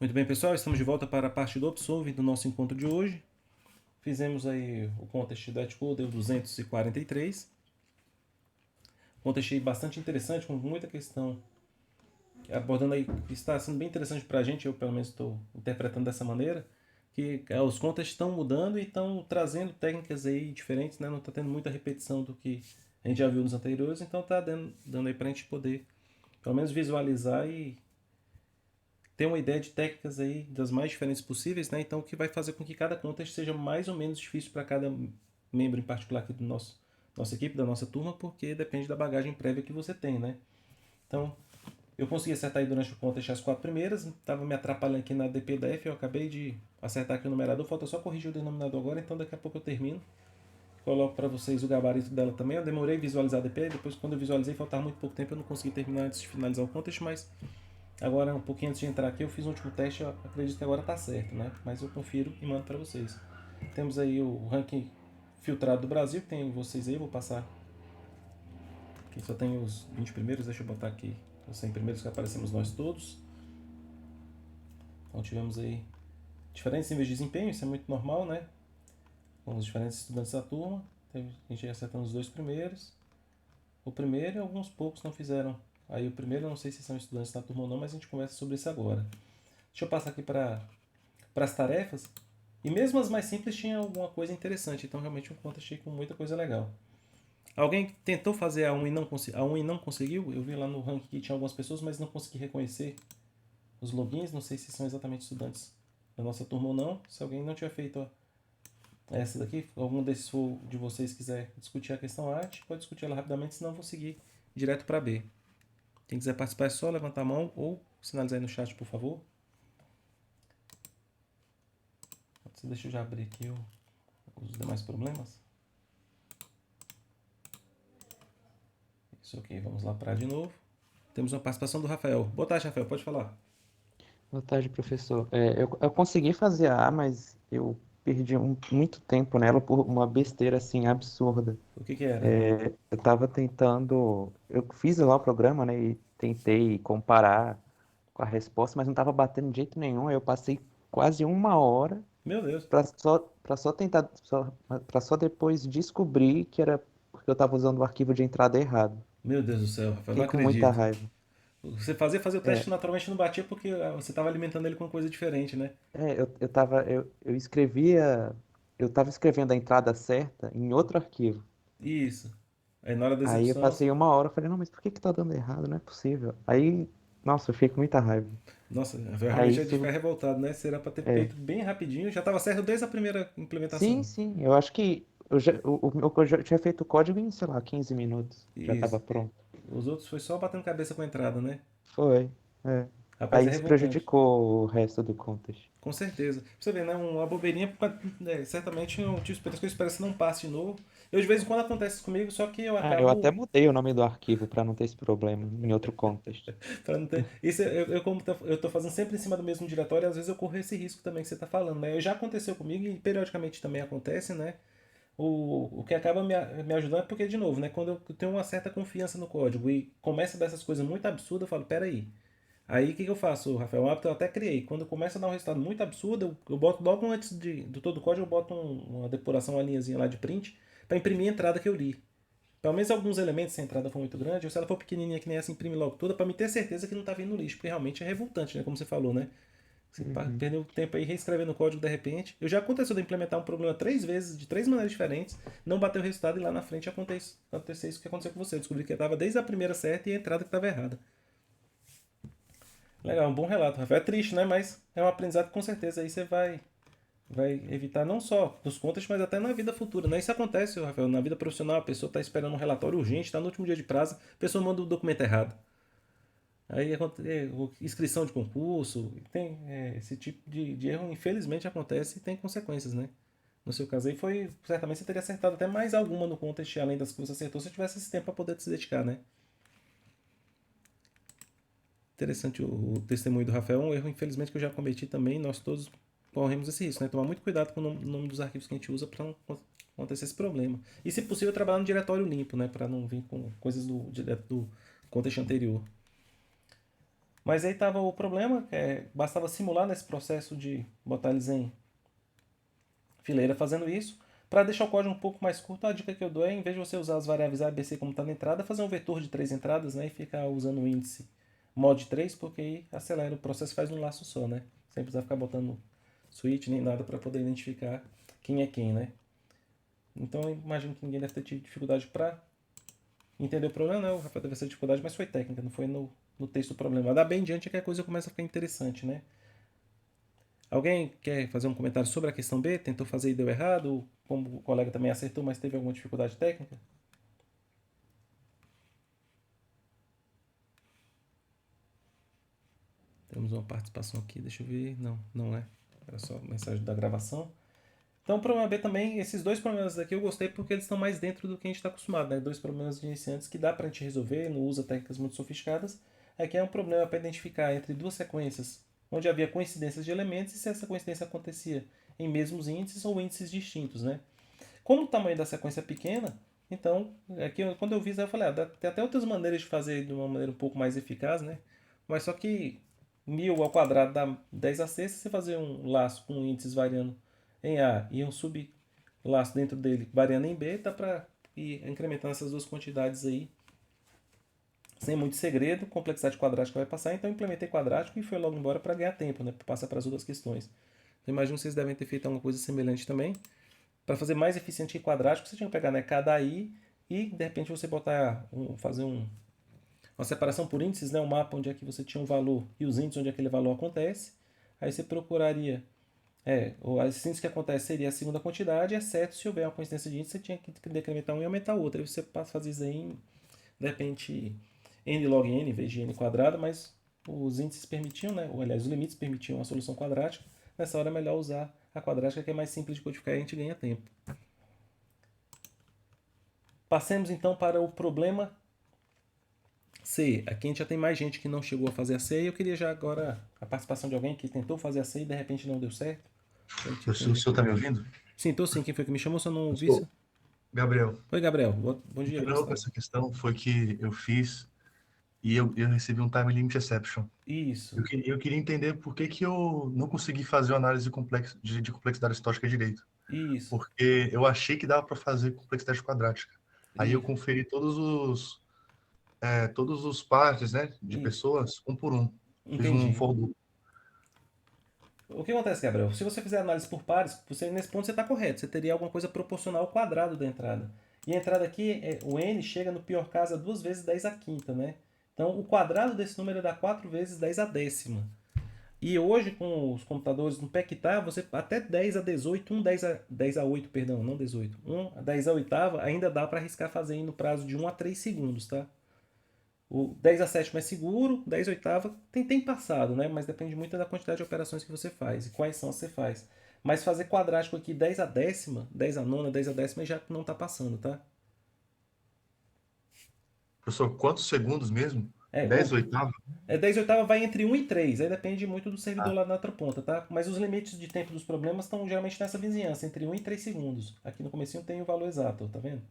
Muito bem, pessoal, estamos de volta para a parte do Obsolve do nosso encontro de hoje. Fizemos aí o contest da Etco, deu 243. Contest bastante interessante, com muita questão abordando aí, está sendo bem interessante para a gente, eu pelo menos estou interpretando dessa maneira, que os contests estão mudando e estão trazendo técnicas aí diferentes, né? Não está tendo muita repetição do que a gente já viu nos anteriores, então está dando aí para a gente poder pelo menos visualizar e ter uma ideia de técnicas aí das mais diferentes possíveis, né? Então, o que vai fazer com que cada contest seja mais ou menos difícil para cada membro em particular aqui do nossa equipe, da nossa turma, porque depende da bagagem prévia que você tem, né? Então, eu consegui acertar aí durante o contest as 4 primeiras, estava me atrapalhando aqui na DPDF, eu acabei de acertar aqui o numerador, falta só corrigir o denominador agora, então daqui a pouco eu termino. Coloco para vocês o gabarito dela também. Eu demorei a visualizar a DP, depois quando eu visualizei faltava muito pouco tempo, eu não consegui terminar antes de finalizar o contest, mas agora, um pouquinho antes de entrar aqui, eu fiz o último teste, eu acredito que agora está certo, né? Mas eu confiro e mando para vocês. Temos aí o ranking filtrado do Brasil, que tem vocês aí, vou passar. Aqui só tem os 20 primeiros, deixa eu botar aqui os 100 primeiros que aparecemos nós todos. Então tivemos aí diferentes níveis de desempenho, isso é muito normal, né? Com os diferentes estudantes da turma. Teve gente acertando os 2 primeiros. O primeiro e alguns poucos não fizeram. Aí o primeiro, eu não sei se são estudantes da turma ou não, mas a gente conversa sobre isso agora. Deixa eu passar aqui para as tarefas. E mesmo as mais simples tinha alguma coisa interessante, então realmente um conto achei com muita coisa legal. Alguém tentou fazer a 1 e não conseguiu? Eu vi lá no ranking que tinha algumas pessoas, mas não consegui reconhecer os logins. Não sei se são exatamente estudantes da nossa turma ou não. Se alguém não tiver feito essa daqui, algum desses for de vocês quiser discutir a questão A, pode discutir ela rapidamente, senão eu vou seguir direto para B. Quem quiser participar é só levantar a mão ou sinalizar aí no chat, por favor. Deixa eu já abrir aqui os demais problemas. Isso, ok. Vamos lá para de novo. Temos uma participação do Rafael. Boa tarde, Rafael. Pode falar. Boa tarde, professor. Eu consegui fazer a A, mas eu perdi muito tempo nela por uma besteira assim absurda. O que que era? Eu estava tentando, eu fiz lá o programa, né, e tentei comparar com a resposta, mas não estava batendo de jeito nenhum. Aí eu passei quase uma hora Meu Deus. para só tentar, para só depois descobrir que era porque eu estava usando o arquivo de entrada errado. Meu Deus do céu, Rafael. Não Fiquei com muita acredito. raiva. Você fazia o teste É, naturalmente não batia porque você estava alimentando ele com coisa diferente, né? eu tava escrevendo a entrada certa em outro arquivo. Isso. Aí na hora da Aí eu execução, passei uma hora, falei, não, mas por que que tá dando errado? Não é possível. Aí, nossa, eu fiquei com muita raiva. nossa, Rafael Aí realmente é de isso, ficar revoltado, né? Será para ter é. feito bem rapidinho. Já estava certo desde a primeira Sim, implementação. sim, eu acho que eu já tinha feito o código em, sei lá, 15 minutos. Já Isso. tava pronto. Os outros foi só batendo cabeça com a entrada, né? Foi, é. Rapaz, Aí é isso revoltante. prejudicou o resto do contest. Com certeza. Pra você ver, né? Uma bobeirinha, certamente um tipo de coisa que eu espero que você não passe de novo. Eu de vez em quando acontece isso comigo, só que eu Ah, eu até acabo. mudei o nome do arquivo para não ter esse problema em outro contest. Pra não ter... Isso como eu tô fazendo sempre em cima do mesmo diretório, às vezes eu corro esse risco também que você tá falando, né? Já aconteceu comigo e periodicamente também acontece, né? O que acaba me ajudando é porque, de novo, né? Quando eu tenho uma certa confiança no código e começa a dar essas coisas muito absurdas, eu falo, peraí. Aí o que eu faço, Rafael? Um hábito eu até criei. Quando começa a dar um resultado muito absurdo, eu boto logo antes do todo o código, eu boto uma depuração, uma linhazinha lá de print, para imprimir a entrada que eu li. Pelo menos alguns elementos, se a entrada for muito grande, ou se ela for pequenininha que nem essa, imprime logo toda, para me ter certeza que não tá vindo no lixo, porque realmente é revoltante, né? Como você falou, né? Você Uhum. perdeu tempo aí reescrevendo o código de repente. Eu já aconteceu de implementar um problema 3 vezes, de 3 maneiras diferentes, não bateu o resultado e lá na frente aconteceu isso que aconteceu com você. Eu descobri que estava desde a primeira certa e a entrada que estava errada. Legal, um bom relato, Rafael. É triste, né? Mas é um aprendizado que com certeza aí você vai evitar não só nos contas, mas até na vida futura, né? Isso acontece, Rafael, na vida profissional, a pessoa está esperando um relatório urgente, está no último dia de prazo, a pessoa manda o documento errado. Aí inscrição de concurso, tem esse tipo de erro, infelizmente acontece e tem consequências, né? No seu caso aí foi, certamente você teria acertado até mais alguma no contest, além das que você acertou, se tivesse esse tempo para poder se dedicar, né? Interessante o testemunho do Rafael, um erro infelizmente que eu já cometi também, nós todos corremos esse risco, né? Tomar muito cuidado com o nome dos arquivos que a gente usa para não acontecer esse problema. E se possível trabalhar no diretório limpo, né? Para não vir com coisas do contexto anterior. Mas aí tava o problema, bastava simular nesse processo de botar eles em fileira fazendo isso. Para deixar o código um pouco mais curto, a dica que eu dou é, em vez de você usar as variáveis A e B, C como está na entrada, fazer um vetor de 3 entradas, né, e ficar usando o índice mod 3, porque aí acelera o processo e faz um laço só, né? Sem precisar ficar botando switch nem nada para poder identificar quem é quem, né? Então eu imagino que ninguém deve ter tido dificuldade para entender o problema, né? O Rafael teve essa dificuldade, mas foi técnica, não foi no texto do problema. Dá bem diante é que a coisa começa a ficar interessante, né? Alguém quer fazer um comentário sobre a questão B? Tentou fazer e deu errado? Como o colega também acertou, mas teve alguma dificuldade técnica? Temos uma participação aqui, deixa eu ver. Não, não é. Era só mensagem da gravação. Então, o problema B também, esses dois problemas aqui eu gostei porque eles estão mais dentro do que a gente está acostumado, né? Dois problemas de iniciantes que dá para a gente resolver, não usa técnicas muito sofisticadas. Aqui é um problema para identificar entre duas sequências onde havia coincidências de elementos e se essa coincidência acontecia em mesmos índices ou índices distintos, né? Como o tamanho da sequência é pequena, então, aqui, quando eu vi isso, eu falei, tem até outras maneiras de fazer de uma maneira um pouco mais eficaz, né? Mas só que 1000 ao quadrado dá 10 a sexta, se você fazer um laço com índices variando em A e um sublaço dentro dele variando em B, dá para ir incrementando essas duas quantidades aí sem muito segredo, complexidade quadrática vai passar, então eu implementei quadrático e foi logo embora para ganhar tempo, né? Para passar para as outras questões. Então, imagino que vocês devem ter feito alguma coisa semelhante também. Para fazer mais eficiente que quadrático, você tinha que pegar, né, cada i e de repente você botar fazer uma separação por índices, né, um mapa onde é que você tinha um valor e os índices onde aquele valor acontece. Aí você procuraria, os índices que acontece seria a segunda quantidade, exceto se houver uma coincidência de índice, você tinha que decrementar um e aumentar o outro. Aí você passa a fazer isso aí em, de repente, n log n em vez de n quadrado, mas os índices permitiam, né, ou aliás, os limites permitiam a solução quadrática. Nessa hora é melhor usar a quadrática, que é mais simples de codificar e a gente ganha tempo. Passemos então para o problema C. Aqui a gente já tem mais gente que não chegou a fazer a C e eu queria já agora a participação de alguém que tentou fazer a C e de repente não deu certo. O senhor está me ouvindo? Sim, tô sim. Quem foi que me chamou? Se eu não Eu ouvi. sou Gabriel. Oi, Gabriel. Bom dia, como Então, está? essa questão foi que eu fiz e eu recebi um time limit exception. Isso, Eu queria entender por que que eu não consegui fazer uma análise de complexidade histórica direito. isso, Porque eu achei que dava para fazer complexidade quadrática. Aí eu isso, conferi todos os partes, né, de isso. pessoas, um por um. Fiz um Entendi. for loop. O que acontece, Gabriel? Se você fizer análise por pares, nesse ponto você está correto. Você teria alguma coisa proporcional ao quadrado da entrada. E a entrada aqui, o n chega no pior caso a 2 vezes 10 a quinta, né? Então o quadrado desse número dá 4 vezes 10 a décima. E hoje, com os computadores no PECTA, você até 10 a 18, 10 a 8, perdão, não 18, 1 a 10 a oitava, ainda dá para arriscar fazer no prazo de 1 a 3 segundos, tá? O 10 a sétima é seguro, 10 a oitava tem passado, né? Mas depende muito da quantidade de operações que você faz e quais são as que você faz. Mas fazer quadrático aqui 10 a décima, 10 a nona, 10 a décima já não está passando, tá? Professor, quantos segundos mesmo? É, 10 oitavos? 10 oitava vai entre 1 e 3, aí depende muito do servidor Ah, lá na outra ponta, tá? Mas os limites de tempo dos problemas estão geralmente nessa vizinhança, entre 1 e 3 segundos. Aqui no comecinho tem o valor exato, tá vendo?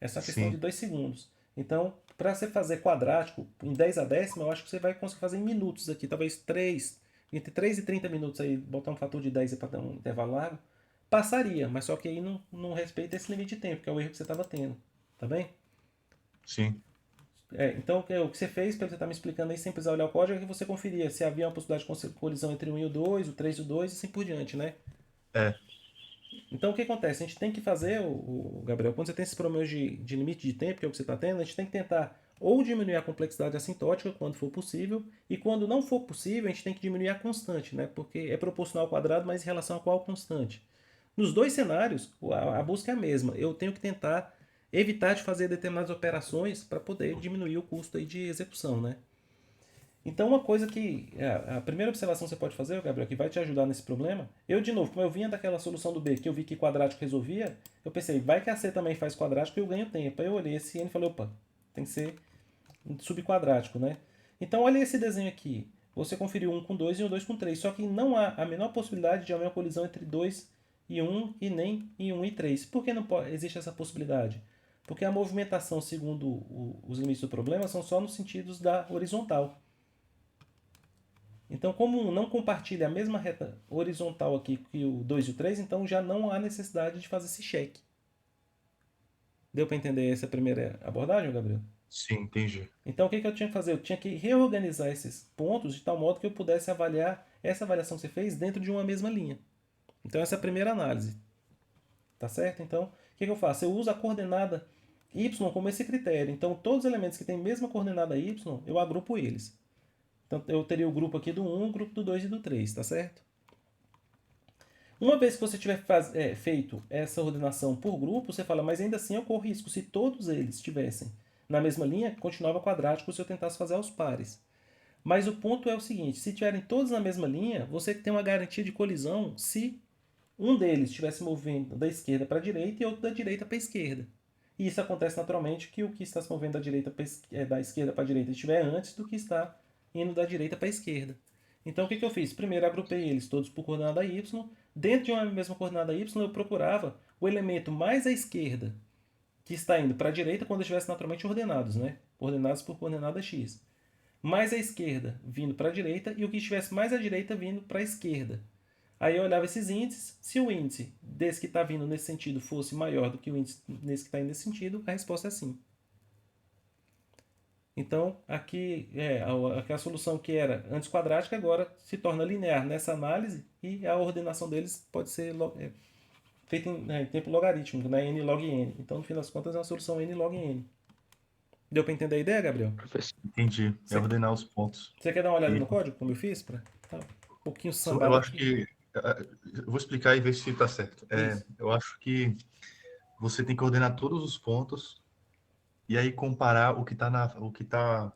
É só questão de sim. 2 segundos. Então, para você fazer quadrático em 10 a décima, eu acho que você vai conseguir fazer em minutos aqui, talvez 3, entre 3 e 30 minutos aí, botar um fator de 10 para dar um intervalo largo, passaria, mas só que aí não respeita esse limite de tempo, que é o erro que você estava tendo, tá bem? Sim. Então, o que você fez, pelo que você está me explicando aí, sem precisar olhar o código, é que você conferia se havia uma possibilidade de colisão entre o 1 e o 2, o 3 e o 2 e assim por diante, né? É, Então, o que acontece? A gente tem que fazer, Gabriel, quando você tem esses problemas de limite de tempo, que é o que você está tendo, a gente tem que tentar ou diminuir a complexidade assintótica quando for possível, e quando não for possível, a gente tem que diminuir a constante, né? Porque é proporcional ao quadrado, mas em relação a qual constante? Nos dois cenários, a busca é a mesma. Eu tenho que tentar evitar de fazer determinadas operações para poder diminuir o custo aí de execução, né? Então, uma coisa que a primeira observação que você pode fazer, Gabriel, que vai te ajudar nesse problema, eu, de novo, como eu vinha daquela solução do B, que eu vi que quadrático resolvia, eu pensei, vai que a C também faz quadrático e eu ganho tempo. Aí eu olhei esse N e falei, opa, tem que ser subquadrático, né? Então, olha esse desenho aqui. Você conferiu um com 2 e um 2 com 3, só que não há a menor possibilidade de haver uma colisão entre 2 e 1 e nem em 1 e 3. Por que não existe essa possibilidade? Porque a movimentação, segundo os limites do problema, são só nos sentidos da horizontal. Então, como não compartilha a mesma reta horizontal aqui que o 2 e o 3, então já não há necessidade de fazer esse check. Deu para entender essa primeira abordagem, Gabriel? Sim, entendi. Então, o que eu tinha que fazer? Eu tinha que reorganizar esses pontos de tal modo que eu pudesse avaliar essa avaliação que você fez dentro de uma mesma linha. Então, essa é a primeira análise. Tá certo? Então, o que eu faço? Eu uso a coordenada y como esse critério. Então, todos os elementos que têm a mesma coordenada y, eu agrupo eles. Então, eu teria o grupo aqui do 1, o grupo do 2 e do 3, tá certo? Uma vez que você tiver feito essa ordenação por grupo, você fala, mas ainda assim eu corro risco. Se todos eles estivessem na mesma linha, continuava quadrático se eu tentasse fazer aos pares. Mas o ponto é o seguinte, se tiverem todos na mesma linha, você tem uma garantia de colisão se um deles estiver se movendo da esquerda para a direita e outro da direita para a esquerda. E isso acontece naturalmente que o que está se movendo da esquerda para a direita estiver antes do que está indo da direita para a esquerda. Então o que eu fiz? Primeiro agrupei eles todos por coordenada y. Dentro de uma mesma coordenada y eu procurava o elemento mais à esquerda que está indo para a direita quando estivesse naturalmente ordenados, né? Ordenados por coordenada x. Mais à esquerda vindo para a direita e o que estivesse mais à direita vindo para a esquerda. Aí eu olhava esses índices, se o índice desse que está vindo nesse sentido fosse maior do que o índice desse que está indo nesse sentido, a resposta é sim. Então, aqui a solução que era antes quadrática agora se torna linear nessa análise e a ordenação deles pode ser feita em tempo logarítmico, né? n log n. Então, no fim das contas, é uma solução n log n. Deu para entender a ideia, Gabriel? Professor, Entendi. É Você, ordenar os pontos. você quer dar uma olhada E no código, como eu fiz? Tá um pouquinho eu sambado acho aqui. que. Eu vou explicar e ver se está certo. Isso. Eu acho que você tem que ordenar todos os pontos e aí comparar o que tá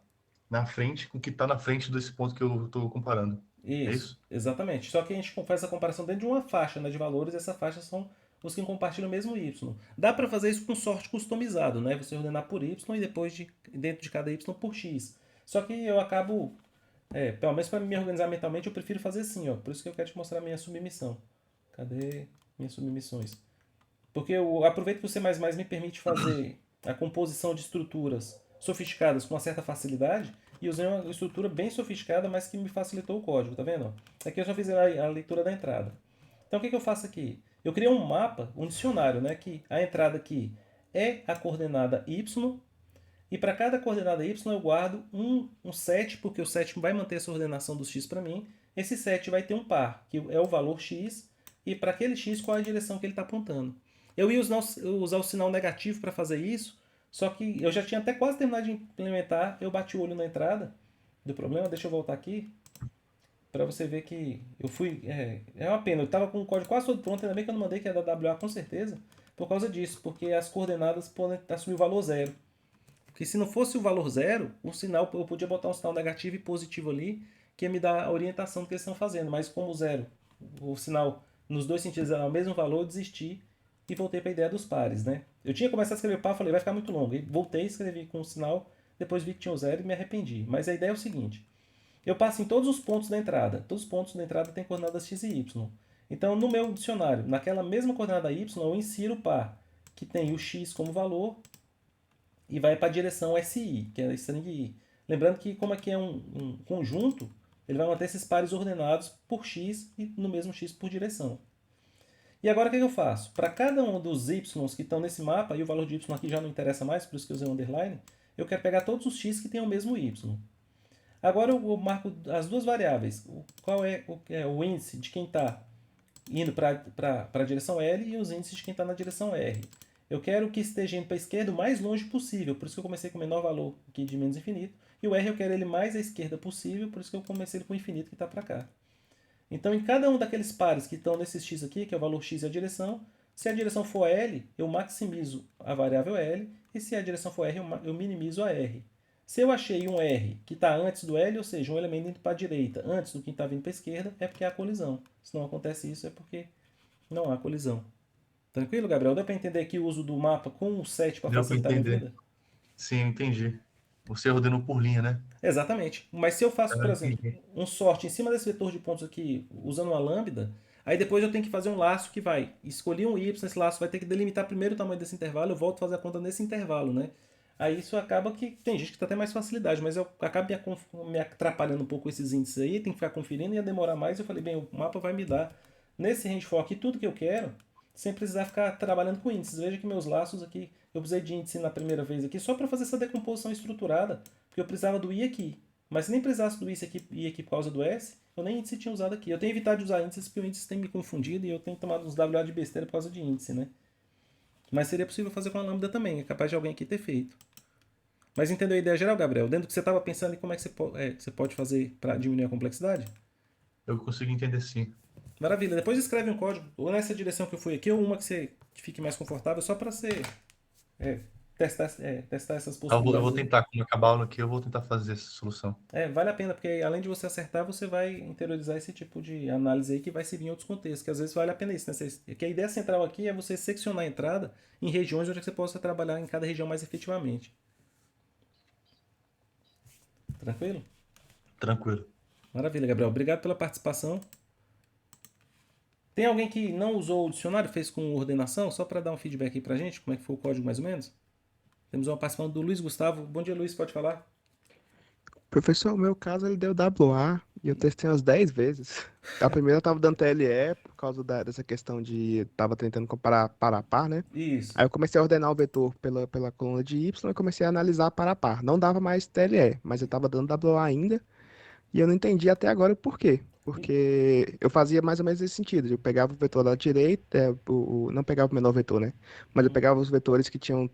na frente com o que está na frente desse ponto que eu estou comparando. É Isso, isso? exatamente. Só que a gente faz essa comparação dentro de uma faixa, né, de valores, e essa faixa são os que compartilham o mesmo y. Dá para fazer isso com sorte customizado, né? Você ordenar por y e depois dentro de cada y por x. Só que eu acabo, pelo menos para me organizar mentalmente, eu prefiro fazer assim, ó. Por isso que eu quero te mostrar a minha submissão. Cadê minhas submissões? Porque eu aproveito que o C++ me permite fazer a composição de estruturas sofisticadas com uma certa facilidade e usei uma estrutura bem sofisticada, mas que me facilitou o código, tá vendo? Aqui eu só fiz a leitura da entrada. Então o que eu faço aqui? Eu criei um mapa, um dicionário, né? Que a entrada aqui é a coordenada y e para cada coordenada y eu guardo um set, porque o set vai manter essa ordenação dos x para mim. Esse set vai ter um par, que é o valor x, e para aquele x qual é a direção que ele está apontando. Eu ia usar o sinal negativo para fazer isso, só que eu já tinha até quase terminado de implementar, eu bati o olho na entrada do problema, deixa eu voltar aqui, para você ver que eu fui... É uma pena, eu estava com o código quase todo pronto, ainda bem que eu não mandei, que é da WA com certeza, por causa disso, porque as coordenadas podem assumir o valor zero. Porque se não fosse o valor zero, o sinal, eu podia botar um sinal negativo e positivo ali, que ia me dar a orientação do que eles estão fazendo. Mas como o zero, o sinal nos dois sentidos era o mesmo valor, eu desisti e voltei para a ideia dos pares, né? Eu tinha começado a escrever par, falei, vai ficar muito longo. E voltei, escrevi com o sinal, depois vi que tinha o zero e me arrependi. Mas a ideia é o seguinte, eu passo em todos os pontos da entrada. Todos os pontos da entrada têm coordenadas x e y. Então, no meu dicionário, naquela mesma coordenada y, eu insiro o par que tem o x como valor e vai para a direção SI, que é a string I. Lembrando que como aqui é um conjunto, ele vai manter esses pares ordenados por x e no mesmo x por direção. E agora o que eu faço? Para cada um dos y que estão nesse mapa, e o valor de y aqui já não interessa mais, por isso que eu usei o underline, eu quero pegar todos os x que têm o mesmo y. Agora eu marco as duas variáveis. Qual é o índice de quem está indo para a direção L e os índices de quem está na direção R. Eu quero que esteja indo para a esquerda o mais longe possível, por isso que eu comecei com o menor valor aqui de menos infinito. E o R eu quero ele mais à esquerda possível, por isso que eu comecei com o infinito que está para cá. Então, em cada um daqueles pares que estão nesse x aqui, que é o valor x e a direção, se a direção for L, eu maximizo a variável L, e se a direção for R, eu minimizo a R. Se eu achei um R que está antes do L, ou seja, um elemento indo para a direita antes do que está vindo para a esquerda, é porque há colisão. Se não acontece isso, é porque não há colisão. Tranquilo, Gabriel? Deu para entender aqui o uso do mapa com o set para Deu para facilitar a minha entender. vida? Sim, eu entendi. Você ordenou por linha, né? Exatamente. Mas se eu faço, por exemplo, Entendi. um sort em cima desse vetor de pontos aqui, usando uma lambda, aí depois eu tenho que fazer um laço que vai escolher um y, esse laço vai ter que delimitar primeiro o tamanho desse intervalo, eu volto a fazer a conta nesse intervalo, né? Aí isso acaba que tem gente que tá até mais facilidade, mas eu acabo me atrapalhando um pouco esses índices aí, tem que ficar conferindo, ia demorar mais. Eu falei, bem, o mapa vai me dar nesse range for aqui tudo que eu quero, sem precisar ficar trabalhando com índices. Veja que meus laços aqui, eu precisei de índice na primeira vez aqui só para fazer essa decomposição estruturada, porque eu precisava do I aqui. Mas se nem precisasse do I aqui por causa do S, eu nem índice tinha usado aqui. Eu tenho evitado de usar índices porque o índice tem me confundido e eu tenho tomado uns WA de besteira por causa de índice, né? Mas seria possível fazer com a lambda também, é capaz de alguém aqui ter feito. Mas entendeu a ideia geral, Gabriel? Dentro do que você estava pensando em como é que você pode fazer para diminuir a complexidade? Eu consigo entender sim. Maravilha. Depois escreve um código, ou nessa direção que eu fui aqui, ou uma que fique mais confortável, só para você é, testar essas Eu vou possibilidades aí. tentar, quando acabar a aula aqui, eu vou tentar fazer essa solução. Vale a pena, porque além de você acertar, você vai interiorizar esse tipo de análise aí que vai servir em outros contextos, que às vezes vale a pena isso, né? Que a ideia central aqui é você seccionar a entrada em regiões onde você possa trabalhar em cada região mais efetivamente. Tranquilo? Tranquilo. Maravilha, Gabriel. Obrigado pela participação. Tem alguém que não usou o dicionário, fez com ordenação? Só para dar um feedback aí pra gente, como é que foi o código mais ou menos? Temos uma participação do Luiz Gustavo. Bom dia, Luiz, pode falar? Professor, o meu caso ele deu WA e eu testei umas 10 vezes. A primeira eu tava dando TLE por causa dessa questão de tava tentando comparar par a par, né? Isso. Aí eu comecei a ordenar o vetor pela coluna de Y e comecei a analisar par a par. Não dava mais TLE, mas eu tava dando WA ainda e eu não entendi até agora o porquê. Porque eu fazia mais ou menos esse sentido. Eu pegava o vetor da direita, não pegava o menor vetor, né? Mas eu Uhum. pegava os vetores que tinham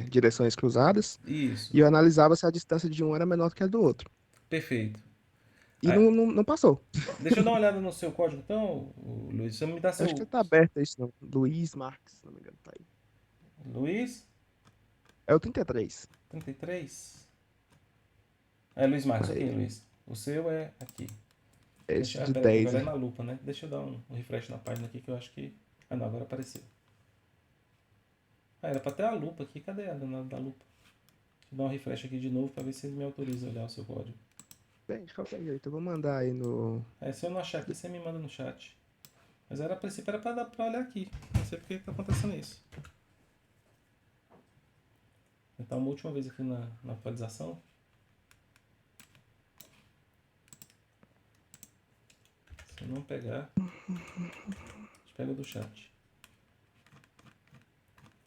direções cruzadas Isso. e eu analisava se a distância de um era menor que a do outro. Perfeito. E Ah, não passou. deixa eu dar uma olhada no seu código então, Luiz. Você me dá Acho que seu. tá aberto isso, não. Luiz Marques, se não me engano, tá aí. Luiz É o 33. 33. É Luiz Marques, É ok, Luiz. O seu é aqui. esse de Peraí, que 10, agora é né? na lupa, né? Deixa eu dar um refresh na página aqui que eu acho que. Ah, não, agora apareceu. Ah, era pra ter a lupa aqui. Cadê a danada da lupa? Deixa eu dar um refresh aqui de novo pra ver se ele me autoriza a olhar o seu código. Bem, de qualquer jeito, eu vou mandar aí no. Se eu não achar aqui, você me manda no chat. Mas era a princípio era pra dar pra olhar aqui. Não sei porque tá acontecendo isso. Vou tentar uma última vez aqui na atualização. Se eu não pegar, a gente pega do chat.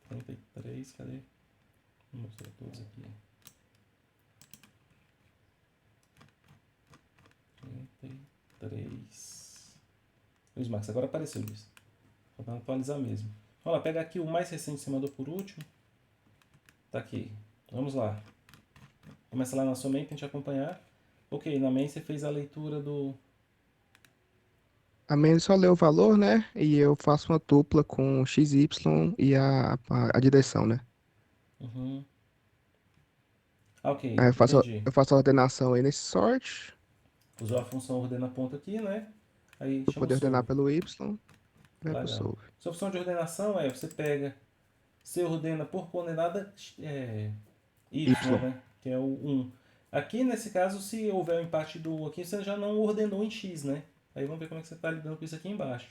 33, cadê? Vou mostrar todos aqui. 33. Luiz Marcos, agora apareceu, Luiz. Só para atualizar mesmo. Olha lá, pega aqui o mais recente que você mandou por último. Tá aqui. Vamos lá. Começa lá na sua main pra gente acompanhar. Ok, na main você fez a leitura do. A menos só lê o valor, né? E eu faço uma dupla com XY e a direção, né? Uhum. Ah, ok, Aí entendi. eu faço a ordenação aí nesse sort, Usou a função ordena ponto aqui, né? Aí pra chama o poder ordenar solve. pelo Y, vai pro Legal. solve. Sua função de ordenação você pega, você ordena por coordenada Y. y, né? Que é o 1. Aqui nesse caso, se houver o empate do U aqui, você já não ordenou em x, né? Aí vamos ver como é que você está lidando com isso aqui embaixo.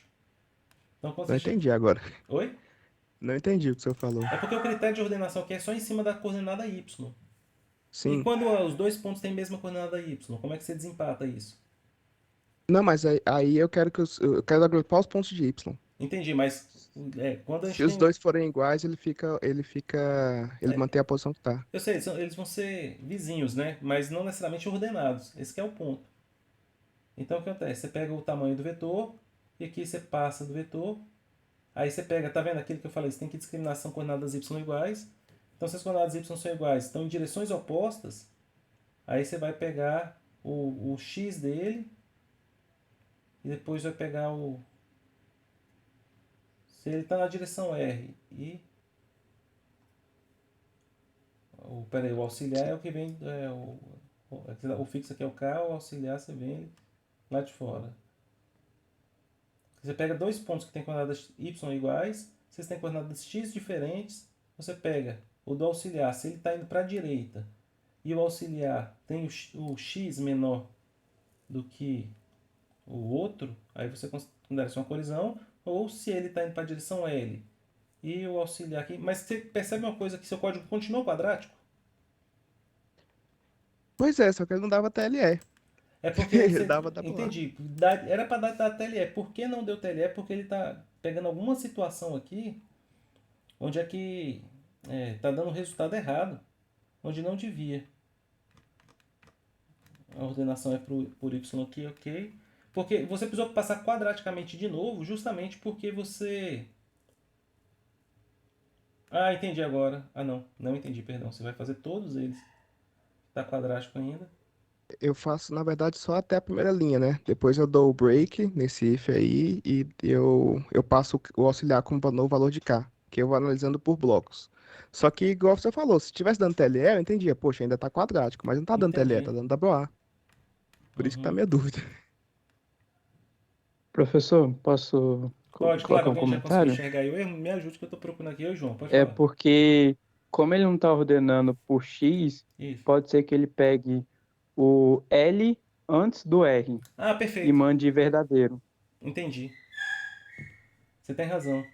Então quando Não você. entendi agora. Oi? Não entendi o que o senhor falou. É porque o critério de ordenação aqui é só em cima da coordenada y. E Sim. quando os dois pontos têm a mesma coordenada y, como é que você desempata isso? Não, mas aí eu quero eu quero agrupar os pontos de Y. Entendi, mas quando a Se gente os tem. dois forem iguais, ele É, mantém a posição que tá. eu sei, eles vão ser vizinhos, né? Mas não necessariamente ordenados. Esse que é o ponto. Então o que acontece? Você pega o tamanho do vetor, e aqui você passa do vetor. Aí você pega, tá vendo aquilo que eu falei? Você tem que discriminar se são coordenadas y iguais. Então se as coordenadas y são iguais, estão em direções opostas, aí você vai pegar o x dele, e depois vai pegar o. Se ele está na direção R e. Peraí, o auxiliar é o que vem. O fixo aqui é o K, o auxiliar você vem lá de fora. Você pega dois pontos que têm coordenadas y iguais, vocês têm coordenadas x diferentes, você pega o do auxiliar, se ele está indo para a direita e o auxiliar tem o x menor do que o outro, aí você considera isso uma colisão, ou se ele está indo para a direção L e o auxiliar aqui. Mas você percebe uma coisa, que seu código continua quadrático? Pois é, só que ele não dava TLE. É porque Ele você. dava AA. Entendi. Era para dar TLE. Por que não deu TLE? Porque ele está pegando alguma situação aqui onde é que tá dando resultado errado, onde não devia. A ordenação é por y aqui, ok. Porque você precisou passar quadraticamente de novo, justamente porque você. Ah, entendi agora. Ah, não. Não entendi, perdão. Você vai fazer todos eles. Tá quadrático ainda. Eu faço, na verdade, só até a primeira linha, né? Depois eu dou o break nesse if aí e eu passo o auxiliar com o novo valor de K, que eu vou analisando por blocos. Só que, igual você falou, se tivesse dando TLE, eu entendia, poxa, ainda tá quadrático, mas não tá dando TLE, tá Entendi. dando WA. Por isso que tá a Uhum. minha dúvida. Professor, posso Pode, claro. colocar um Alguém já conseguiu comentário? enxergar aí o erro? Me ajude que eu tô procurando aqui. Eu, João, pode É falar. porque, como ele não está ordenando por X, Isso. pode ser que ele pegue o L antes do R Ah, e perfeito. mande verdadeiro. Entendi. Você tem razão.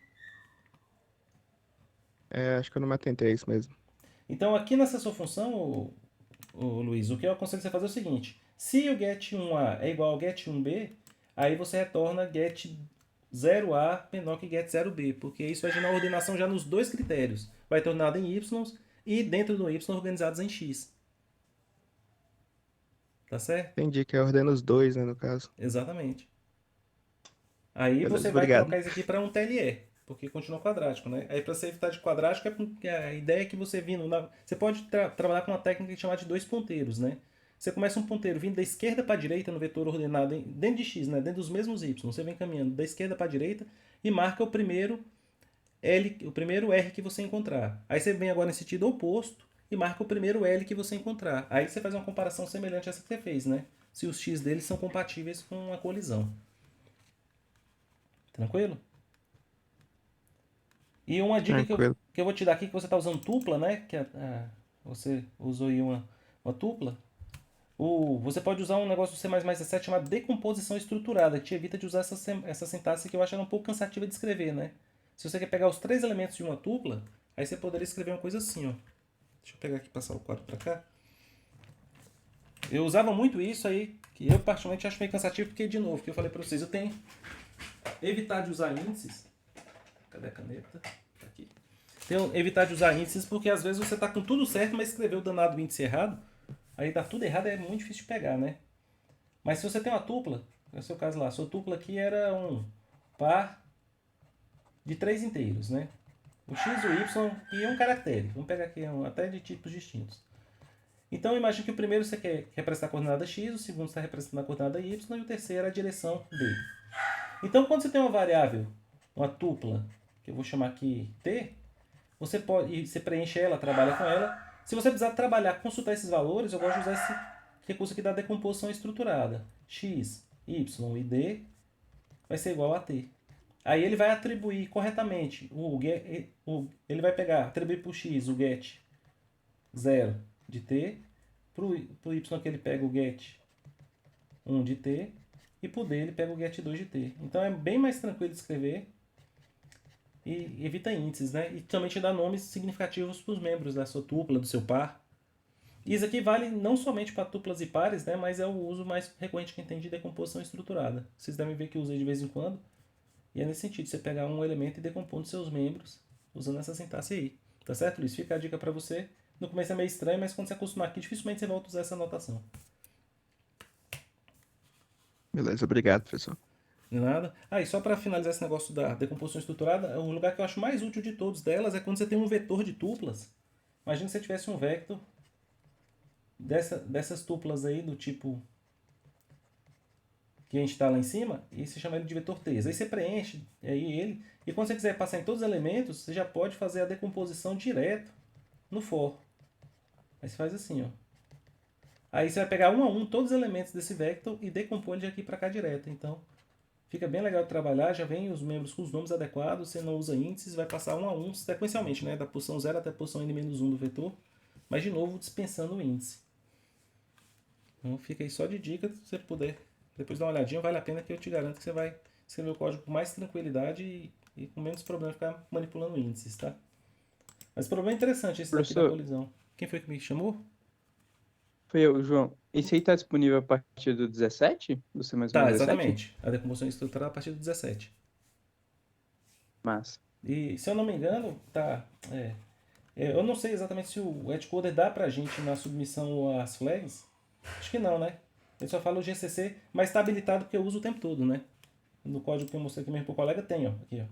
É, acho que eu não me atentei a isso mesmo. Então, aqui nessa sua função, Luiz, o que eu aconselho você fazer é o seguinte. Se o get 1A é igual ao get 1B, aí você retorna get 0A menor que get 0B, porque isso vai gerar uma ordenação já nos dois critérios. Vai ter ordenado em y e dentro do y organizados em x. Tá certo? Entendi que eu ordeno os dois, né, no caso. Exatamente. Aí você Beleza, vai obrigado. trocar isso aqui para um TLE, porque continua quadrático, né? Aí para você evitar de quadrático, a ideia é que você vindo você pode trabalhar com uma técnica chamada de dois ponteiros, né? Você começa um ponteiro vindo da esquerda para a direita no vetor ordenado dentro de x, né? Dentro dos mesmos y. Você vem caminhando da esquerda para a direita e marca o primeiro o primeiro R que você encontrar. Aí você vem agora em sentido oposto e marca o primeiro L que você encontrar. Aí você faz uma comparação semelhante a essa que você fez, né? Se os x deles são compatíveis com a colisão. Tranquilo? E uma dica Tranquilo. que eu vou te dar aqui, que você está usando tupla, né? Você usou aí uma tupla. Você pode usar um negócio do C++17 chamado decomposição estruturada, que te evita de usar essa sintaxe que eu acho ela um pouco cansativa de escrever, né? Se você quer pegar os três elementos de uma tupla, aí você poderia escrever uma coisa assim, ó. Deixa eu pegar aqui e passar o quadro para cá. Eu usava muito isso aí, que eu particularmente acho meio cansativo, porque, de novo, que eu falei para vocês, eu tenho evitar de usar índices. Cadê a caneta? Tá aqui. Então, evitar de usar índices, porque às vezes você está com tudo certo, mas escreveu o danado índice errado. Aí dá tudo errado, é muito difícil de pegar, né? Mas se você tem uma tupla, no seu caso lá, sua tupla aqui era um par de três inteiros, né? O x, o y e um caractere. Vamos pegar aqui até de tipos distintos. Então imagine que o primeiro você quer representar a coordenada x, o segundo está representando a coordenada y e o terceiro a direção d. Então quando você tem uma variável, uma tupla, que eu vou chamar aqui t, você preenche ela, trabalha com ela. Se você precisar trabalhar, consultar esses valores, eu gosto de usar esse recurso aqui da decomposição estruturada. X, y e d vai ser igual a t. Aí ele vai atribuir corretamente, ele vai atribuir para o x o get 0 de t, para o y que ele pega o get 1 de t, e para o d ele pega o get 2 de t. Então é bem mais tranquilo de escrever e evita índices, né? E também te dá nomes significativos para os membros da sua tupla, do seu par. E isso aqui vale não somente para tuplas e pares, né? Mas é o uso mais recorrente que tem de decomposição estruturada. Vocês devem ver que eu usei de vez em quando. E é nesse sentido, você pegar um elemento e decompor nos seus membros, usando essa sintaxe aí. Tá certo, Luiz? Fica a dica para você. No começo é meio estranho, mas quando você acostumar aqui, dificilmente você volta a usar essa notação. Beleza, obrigado, professor. De nada. E só para finalizar esse negócio da decomposição estruturada, o lugar que eu acho mais útil de todos delas é quando você tem um vetor de tuplas. Imagina se você tivesse um vector dessas tuplas aí do tipo que a gente está lá em cima, e se chama ele de vetor 3. Aí você preenche aí ele, e quando você quiser passar em todos os elementos, você já pode fazer a decomposição direto no for. Aí você faz assim, ó. Aí você vai pegar um a um todos os elementos desse vector e decompor ele de aqui para cá direto. Então, fica bem legal de trabalhar, já vem os membros com os nomes adequados, você não usa índices, vai passar um a um sequencialmente, né? Da posição 0 até a posição n-1 do vetor, mas de novo dispensando o índice. Então fica aí só de dica, se você puder depois dar uma olhadinha, vale a pena, que eu te garanto que você vai escrever o código com mais tranquilidade e com menos problema ficar manipulando índices, tá? Mas o problema é interessante esse daqui da Professor, colisão. Quem foi que me chamou? foi eu, João. Esse aí tá disponível a partir do 17? Do C++ Tá, 17? exatamente. A decomposição estrutural a partir do 17. Massa. E se eu não me engano, tá. Eu não sei exatamente se o Etcoder dá pra gente na submissão às flags. Acho que não, né? Ele só fala o GCC, mas está habilitado porque eu uso o tempo todo, né? No código que eu mostrei aqui mesmo pro colega tem, ó. Aqui, ó.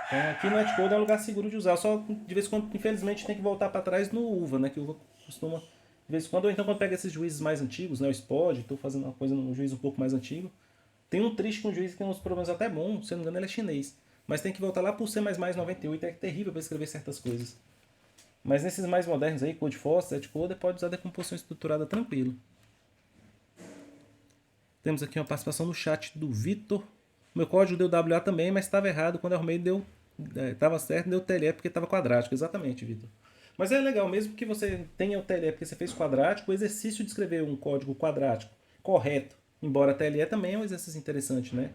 Então aqui no Etcoder é um lugar seguro de usar. Só de vez em quando, infelizmente, tem que voltar para trás no UVA, né? Que o UVA costuma. De vez em quando, ou então quando pega esses juízes mais antigos, né? O SPOD, estou fazendo uma coisa num juiz um pouco mais antigo. Tem um triste com um juiz que tem uns problemas até bons, se eu não me engano ele é chinês. Mas tem que voltar lá pro C++ 98, é terrível para escrever certas coisas. Mas nesses mais modernos aí, CodeForce, Etcoder, pode usar decomposição estruturada tranquilo. Temos aqui uma participação no chat do Vitor. Meu código deu WA também, mas estava errado. Quando eu arrumei, estava certo, deu TLE porque estava quadrático. Exatamente, Vitor. Mas é legal, mesmo que você tenha o TLE porque você fez quadrático, o exercício de escrever um código quadrático correto, embora TLE também é um exercício interessante, né?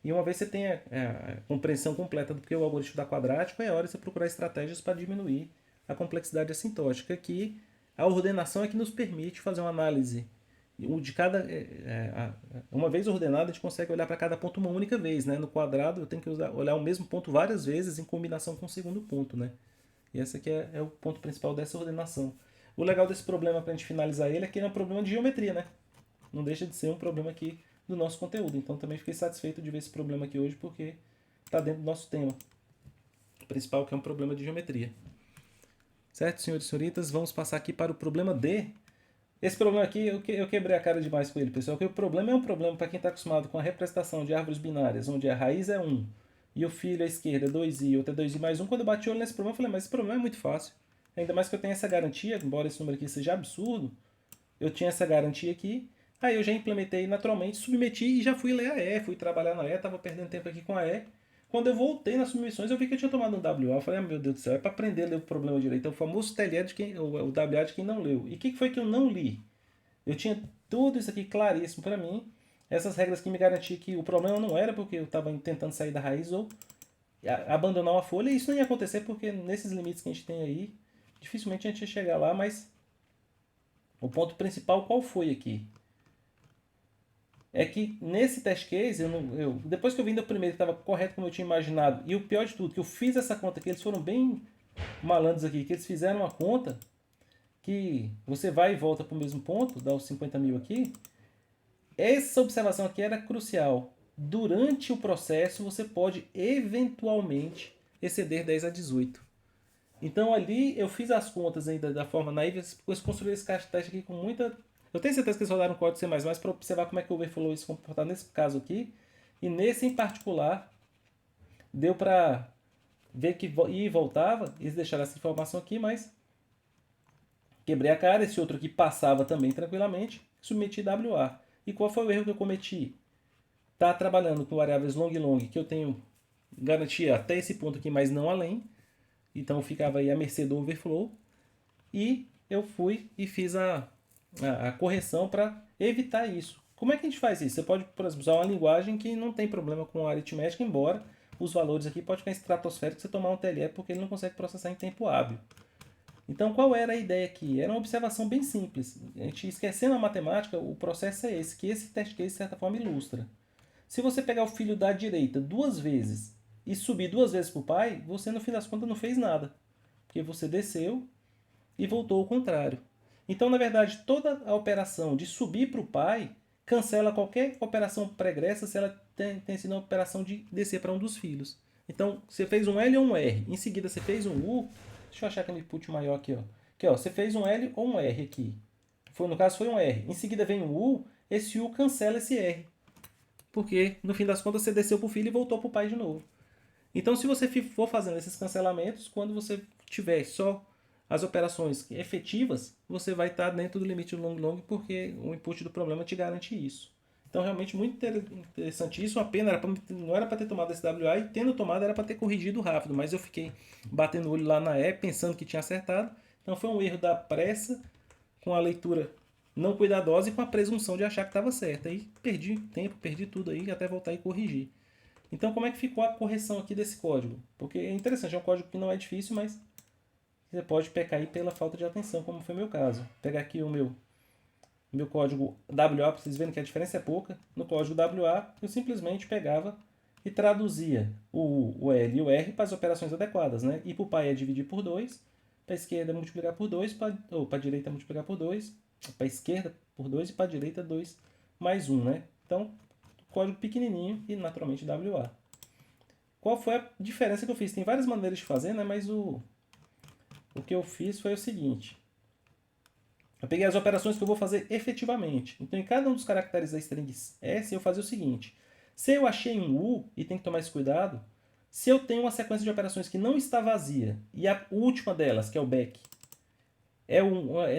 E uma vez você tenha a compreensão completa do que o algoritmo da quadrático, é hora de você procurar estratégias para diminuir a complexidade assintótica, que a ordenação é que nos permite fazer uma análise de cada. Uma vez ordenado, a gente consegue olhar para cada ponto uma única vez, né? No quadrado, eu tenho que olhar o mesmo ponto várias vezes em combinação com o segundo ponto, né? E esse aqui é o ponto principal dessa ordenação. O legal desse problema, para a gente finalizar ele, é que ele é um problema de geometria, né? Não deixa de ser um problema aqui do nosso conteúdo. Então também fiquei satisfeito de ver esse problema aqui hoje, porque está dentro do nosso tema principal, que é um problema de geometria. Certo, senhores e senhoritas? Vamos passar aqui para o problema D. Esse problema aqui, eu quebrei a cara demais com ele, pessoal, porque o problema é um problema para quem está acostumado com a representação de árvores binárias, onde a raiz é 1 e o filho à esquerda é 2i, outro é 2i mais 1. Quando eu bati o olho nesse problema, eu falei, mas esse problema é muito fácil. Ainda mais que eu tenho essa garantia, embora esse número aqui seja absurdo, eu tinha essa garantia aqui. Aí eu já implementei naturalmente, submeti e já fui ler a E, fui trabalhar na E, estava perdendo tempo aqui com a E. Quando eu voltei nas submissões, eu vi que eu tinha tomado um WA. Eu falei, meu Deus do céu, é para aprender a ler o problema direito. É o famoso TLE de quem, o WA de quem não leu. E o que foi que eu não li? Eu tinha tudo isso aqui claríssimo para mim. Essas regras que me garantiam que o problema não era porque eu estava tentando sair da raiz ou abandonar uma folha. E isso não ia acontecer porque nesses limites que a gente tem aí, dificilmente a gente ia chegar lá. Mas o ponto principal qual foi aqui? É que nesse test case, depois que eu vim do primeiro que estava correto como eu tinha imaginado, e o pior de tudo, que eu fiz essa conta aqui, eles foram bem malandros aqui, que eles fizeram uma conta que você vai e volta para o mesmo ponto, dá os 50 mil aqui. Essa observação aqui era crucial. Durante o processo, você pode eventualmente exceder 10 a 18. Então ali eu fiz as contas ainda da forma naiva, depois construí esse teste aqui com muita... Eu tenho certeza que eles rodaram um código C++ para observar como é que o overflow ia se comportar nesse caso aqui. E nesse em particular, deu para ver que ia e voltava. Eles deixaram essa informação aqui, mas quebrei a cara. Esse outro aqui passava também tranquilamente. Submeti WA. E qual foi o erro que eu cometi? Tá trabalhando com variáveis long e long, que eu tenho garantia até esse ponto aqui, mas não além. Então eu ficava aí à mercê do overflow. E eu fui e fiz a correção para evitar isso. Como é que a gente faz isso? Você pode, por exemplo, usar uma linguagem que não tem problema com a aritmética, embora os valores aqui podem ficar estratosféricos você tomar um TLE porque ele não consegue processar em tempo hábil. Então qual era a ideia aqui? Era uma observação bem simples. A gente esquecendo a matemática, o processo é esse, que esse test case de certa forma ilustra. Se você pegar o filho da direita duas vezes e subir duas vezes para o pai, você no fim das contas não fez nada. Porque você desceu e voltou ao contrário. Então, na verdade, toda a operação de subir para o pai cancela qualquer operação pregressa se ela tem sido uma operação de descer para um dos filhos. Então, você fez um L ou um R, em seguida você fez um U. Deixa eu achar aquele input maior aqui, ó. Aqui, ó, você fez um L ou um R aqui. No caso foi um R. Em seguida vem um U, esse U cancela esse R. Porque, no fim das contas, você desceu para o filho e voltou para o pai de novo. Então, se você for fazendo esses cancelamentos, quando você tiver só as operações efetivas, você vai estar dentro do limite do long porque o input do problema te garante isso. Então, realmente, muito interessante isso. A pena não era para ter tomado esse WA e, tendo tomado, era para ter corrigido rápido. Mas eu fiquei batendo o olho lá na E, pensando que tinha acertado. Então, foi um erro da pressa, com a leitura não cuidadosa e com a presunção de achar que estava certo. Aí, perdi tempo, perdi tudo aí, até voltar e corrigir. Então, como é que ficou a correção aqui desse código? Porque é interessante, é um código que não é difícil, mas você pode pecar aí pela falta de atenção, como foi o meu caso. Vou pegar aqui o meu código WA, para vocês verem que a diferença é pouca. No código WA, eu simplesmente pegava e traduzia o L e o R para as operações adequadas, né? E para o pai é dividir por 2, para a esquerda multiplicar por 2, ou para a direita multiplicar por 2, para a esquerda por 2 e para a direita 2 mais 1, né? Então, código pequenininho e naturalmente WA. Qual foi a diferença que eu fiz? Tem várias maneiras de fazer, né? Mas o que eu fiz foi o seguinte. Eu peguei as operações que eu vou fazer efetivamente. Então, em cada um dos caracteres da string S, eu fazia o seguinte. Se eu achei um U, e tem que tomar esse cuidado, se eu tenho uma sequência de operações que não está vazia, e a última delas, que é o back,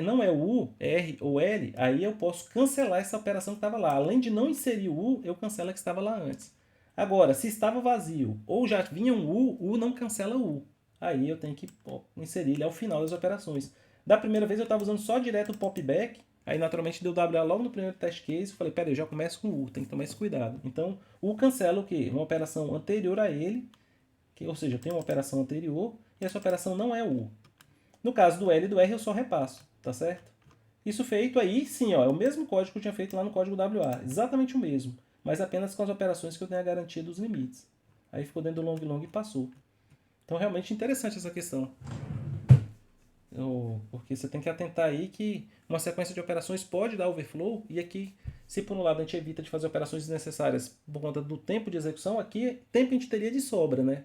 não é o U, é R ou L, aí eu posso cancelar essa operação que estava lá. Além de não inserir o U, eu cancelo a que estava lá antes. Agora, se estava vazio ou já vinha um U, não cancela o U. Aí eu tenho que inserir ele ao final das operações. Da primeira vez eu estava usando só direto o popback, aí naturalmente deu WA logo no primeiro test case, eu falei, peraí, eu já começo com o U, tem que tomar esse cuidado. Então, o cancela o quê? Uma operação anterior a ele, ou seja, eu tenho uma operação anterior e essa operação não é o U. No caso do L e do R eu só repasso, tá certo? Isso feito aí, sim, ó, é o mesmo código que eu tinha feito lá no código WA, exatamente o mesmo, mas apenas com as operações que eu tenho a garantia dos limites. Aí ficou dentro do long e passou. Então realmente interessante essa questão. Porque você tem que atentar aí que uma sequência de operações pode dar overflow, e aqui, se por um lado a gente evita de fazer operações desnecessárias por conta do tempo de execução, aqui tempo a gente teria de sobra, né?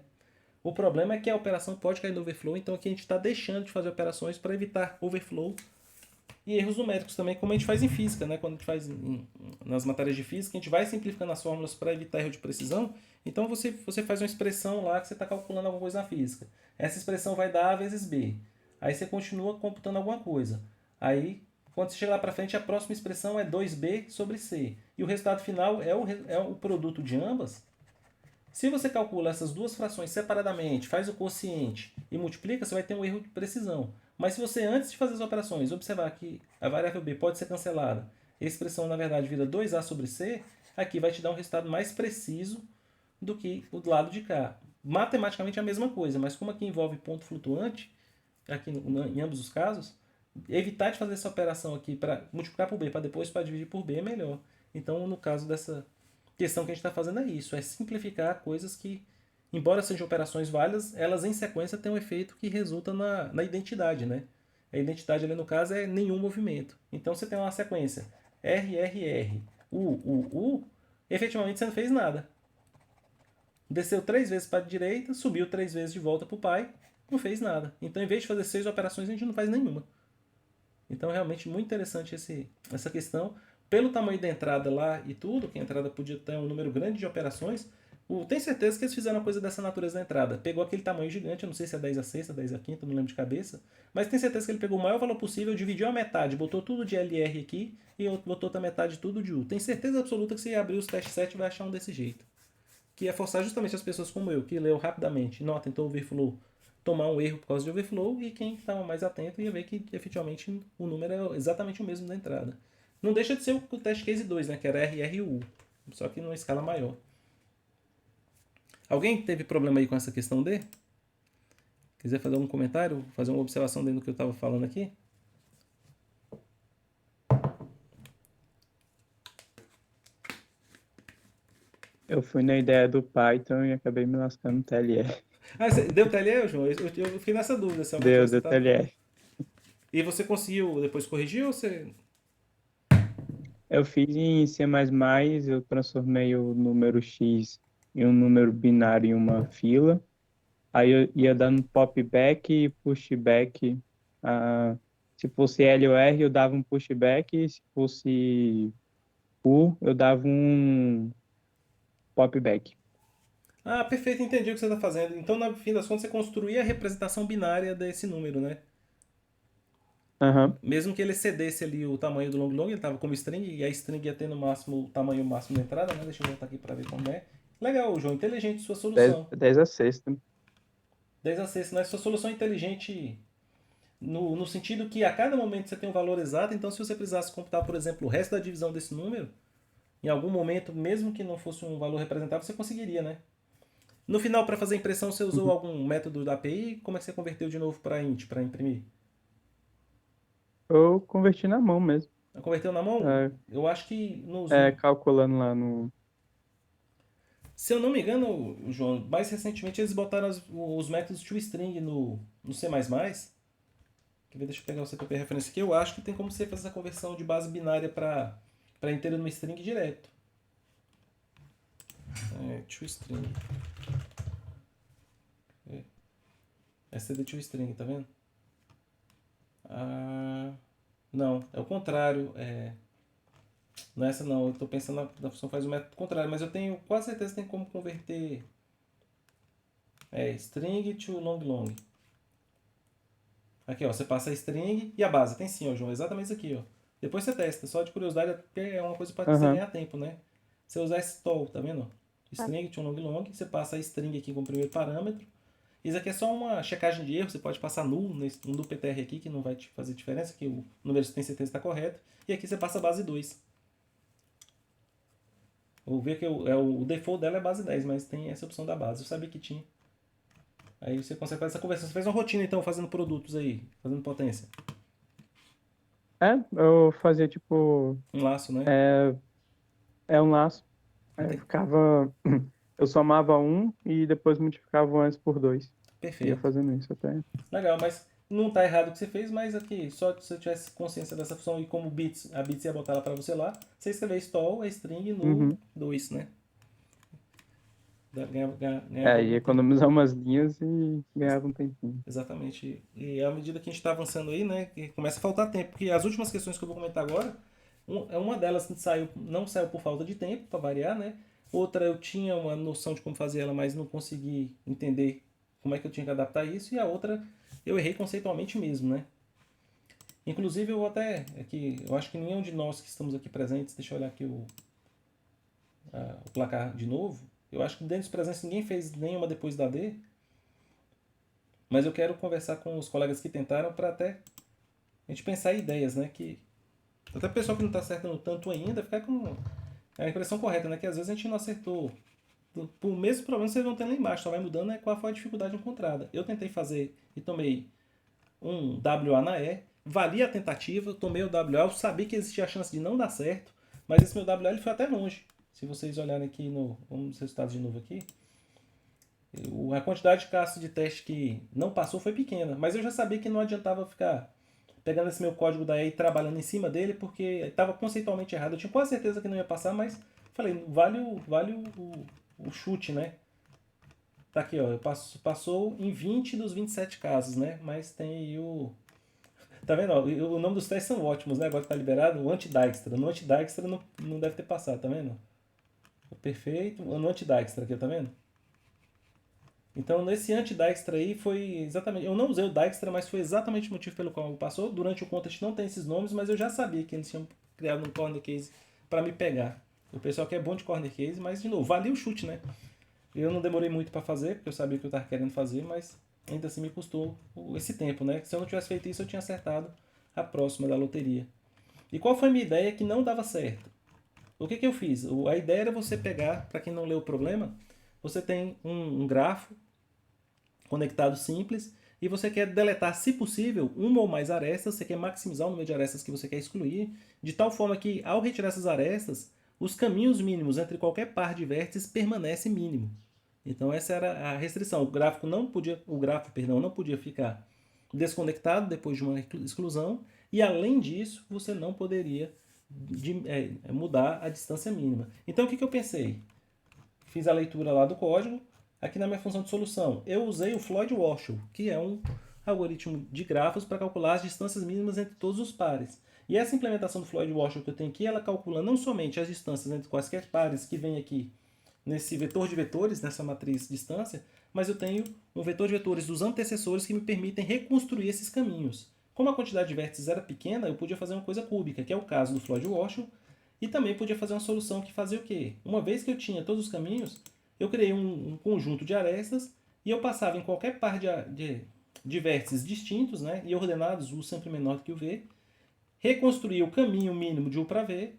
O problema é que a operação pode cair no overflow, então aqui a gente está deixando de fazer operações para evitar overflow e erros numéricos também, como a gente faz em física, né? Quando a gente faz nas matérias de física, a gente vai simplificando as fórmulas para evitar erro de precisão. Então você faz uma expressão lá que você está calculando alguma coisa na física. Essa expressão vai dar A vezes B. Aí você continua computando alguma coisa. Aí, quando você chega lá para frente, a próxima expressão é 2B sobre C. E o resultado final é o produto de ambas. Se você calcula essas duas frações separadamente, faz o quociente e multiplica, você vai ter um erro de precisão. Mas se você, antes de fazer as operações, observar que a variável b pode ser cancelada, a expressão, na verdade, vira 2a sobre c, aqui vai te dar um resultado mais preciso do que o do lado de cá. Matematicamente é a mesma coisa, mas como aqui envolve ponto flutuante, aqui em ambos os casos, evitar de fazer essa operação aqui para multiplicar por b, para depois para dividir por b é melhor. Então, no caso dessa questão que a gente está fazendo é isso, é simplificar coisas que, embora sejam operações válidas, elas em sequência têm um efeito que resulta na identidade, né? A identidade ali no caso é nenhum movimento. Então você tem uma sequência R, R, R, U, efetivamente você não fez nada. Desceu 3 vezes para a direita, subiu 3 vezes de volta para o pai, não fez nada. Então, em vez de fazer 6 operações, a gente não faz nenhuma. Então, realmente, muito interessante essa questão. Pelo tamanho da entrada lá e tudo, que a entrada podia ter um número grande de operações, tenho certeza que eles fizeram uma coisa dessa natureza na entrada. Pegou aquele tamanho gigante, eu não sei se é 10 a sexta, 10 a quinta, não lembro de cabeça, mas tenho certeza que ele pegou o maior valor possível, dividiu a metade, botou tudo de LR aqui e botou outra metade tudo de U. Tenho certeza absoluta que se abrir os test set vai achar um desse jeito. Que é forçar justamente as pessoas como eu, que leu rapidamente, não atentou overflow, tomar um erro por causa de overflow, e quem estava mais atento ia ver que efetivamente o número é exatamente o mesmo da entrada. Não deixa de ser o test case 2, né, que era RRU, só que numa escala maior. Alguém teve problema aí com essa questão D? Quiser fazer algum comentário, fazer uma observação dentro do que eu estava falando aqui? Eu fui na ideia do Python e acabei me lascando no TLR. Ah, você deu TLR, João? Eu fiquei nessa dúvida. Se alguma Deu coisa tá... TLR. E você conseguiu depois corrigir ou você... Eu fiz em C++, eu transformei o número X em um número binário em uma fila. Aí eu ia dando popback e pushback. Se fosse L ou R, eu dava um pushback. Se fosse U, eu dava um popback. Ah, perfeito, entendi o que você está fazendo. Então, no fim das contas, você construía a representação binária desse número, né? Aham. Mesmo que ele excedesse ali o tamanho do long, ele estava como string, e a string ia ter no máximo o tamanho máximo da entrada, né? Deixa eu voltar aqui para ver como é. Legal, João, inteligente sua solução. 10 a sexta. 10 a 6, né? Sua solução é inteligente no sentido que a cada momento você tem um valor exato, então se você precisasse computar, por exemplo, o resto da divisão desse número, em algum momento, mesmo que não fosse um valor representável, você conseguiria, né? No final, para fazer a impressão, você usou Uhum. algum método da API? Como é que você converteu de novo para int, para imprimir? Eu converti na mão mesmo. Converteu na mão? É, Eu acho que calculando lá no. se eu não me engano, João, mais recentemente eles botaram os métodos toString no C++. Quer ver? Deixa eu pegar o CPP referência aqui. Eu acho que tem como você fazer essa conversão de base binária para inteiro numa string direto. toString. std toString, tá vendo? Não, é o contrário. Não é essa não, eu estou pensando na função faz o método contrário, mas eu tenho quase certeza que tem como converter string to long long. Aqui, ó, você passa a string e a base. Tem sim, ó, João, exatamente isso aqui, ó. Depois você testa, só de curiosidade, porque é uma coisa para você Aham. ganhar tempo, né? Você usar esse tol, tá vendo? String to long long, você passa a string aqui como primeiro parâmetro. Isso aqui é só uma checagem de erro, você pode passar null no PTR aqui, que não vai te fazer diferença, que o número você tem certeza está correto. E aqui você passa a base 2. Vou ver que o default dela é base 10, mas tem essa opção da base. Eu sabia que tinha. Aí você consegue fazer essa conversão. Você fez uma rotina então, fazendo produtos aí, fazendo potência. Eu fazia tipo. Um laço, né? É um laço. Aí eu Ente- ficava. Eu somava um e depois multiplicava o antes por 2. Ia Perfeito. fazendo isso até. Legal, mas não tá errado o que você fez, mas aqui, só se eu tivesse consciência dessa função e como a bits ia botar ela pra você lá, você escrever stall, a string no Uhum. 2, né? Ganhava Ia algum tempo. economizar umas linhas e ganhava um tempinho. Exatamente. E à medida que a gente está avançando aí, né, que começa a faltar tempo. Porque as últimas questões que eu vou comentar agora, uma delas não saiu por falta de tempo, para variar, né? Outra eu tinha uma noção de como fazer ela, mas não consegui entender como é que eu tinha que adaptar isso. E a outra eu errei conceitualmente mesmo, né? Inclusive eu vou até aqui, eu acho que nenhum de nós que estamos aqui presentes, deixa eu olhar aqui o placar de novo. Eu acho que dentro dos presentes ninguém fez nenhuma depois da D. Mas eu quero conversar com os colegas que tentaram para até a gente pensar em ideias, né? Que até o pessoal que não está acertando tanto ainda ficar com a impressão correta, né? Que às vezes a gente não acertou. Por mesmo problema vocês vão ter lá embaixo, só vai mudando é qual foi a dificuldade encontrada. Eu tentei fazer e tomei um WA na E, valia a tentativa, eu tomei o WA, eu sabia que existia a chance de não dar certo, mas esse meu WA ele foi até longe. Se vocês olharem aqui vamos nos resultados de novo aqui, a quantidade de casos de teste que não passou foi pequena, mas eu já sabia que não adiantava ficar pegando esse meu código daí e trabalhando em cima dele, porque estava conceitualmente errado. Eu tinha quase certeza que não ia passar, mas falei, vale o chute, né? Tá aqui, ó, passou em 20 dos 27 casos, né? Mas tem aí Tá vendo? Ó, o nome dos testes são ótimos, né? Agora que tá liberado, o anti-Dijkstra. No anti-Dijkstra não deve ter passado, tá vendo? Perfeito. No anti-Dijkstra aqui, tá vendo? Então, nesse anti-Dijkstra aí foi exatamente... Eu não usei o Dijkstra, mas foi exatamente o motivo pelo qual passou. Durante o contest não tem esses nomes, mas eu já sabia que eles tinham criado um corner case para me pegar. O pessoal que é bom de corner case, mas, de novo, valia o chute, né? Eu não demorei muito para fazer, porque eu sabia o que eu estava querendo fazer, mas ainda assim me custou esse tempo, né? Se eu não tivesse feito isso, eu tinha acertado a próxima da loteria. E qual foi a minha ideia que não dava certo? O que eu fiz? A ideia era você pegar, para quem não leu o problema, você tem um grafo conectado simples e você quer deletar, se possível, uma ou mais arestas, você quer maximizar o número de arestas que você quer excluir, de tal forma que, ao retirar essas arestas, os caminhos mínimos entre qualquer par de vértices permanece mínimo. Então essa era a restrição. O grafo não podia ficar desconectado depois de uma exclusão e, além disso, você não poderia mudar a distância mínima. Então o que eu pensei? Fiz a leitura lá do código. Aqui na minha função de solução, eu usei o Floyd-Warshall, que é um algoritmo de grafos para calcular as distâncias mínimas entre todos os pares. E essa implementação do Floyd-Warshall que eu tenho aqui, ela calcula não somente as distâncias entre quaisquer pares que vem aqui nesse vetor de vetores, nessa matriz distância, mas eu tenho um vetor de vetores dos antecessores que me permitem reconstruir esses caminhos. Como a quantidade de vértices era pequena, eu podia fazer uma coisa cúbica, que é o caso do Floyd-Warshall, e também podia fazer uma solução que fazia o quê? Uma vez que eu tinha todos os caminhos, eu criei um conjunto de arestas e eu passava em qualquer par de vértices distintos, né, e ordenados, U sempre menor do que o V, reconstruía o caminho mínimo de U para V,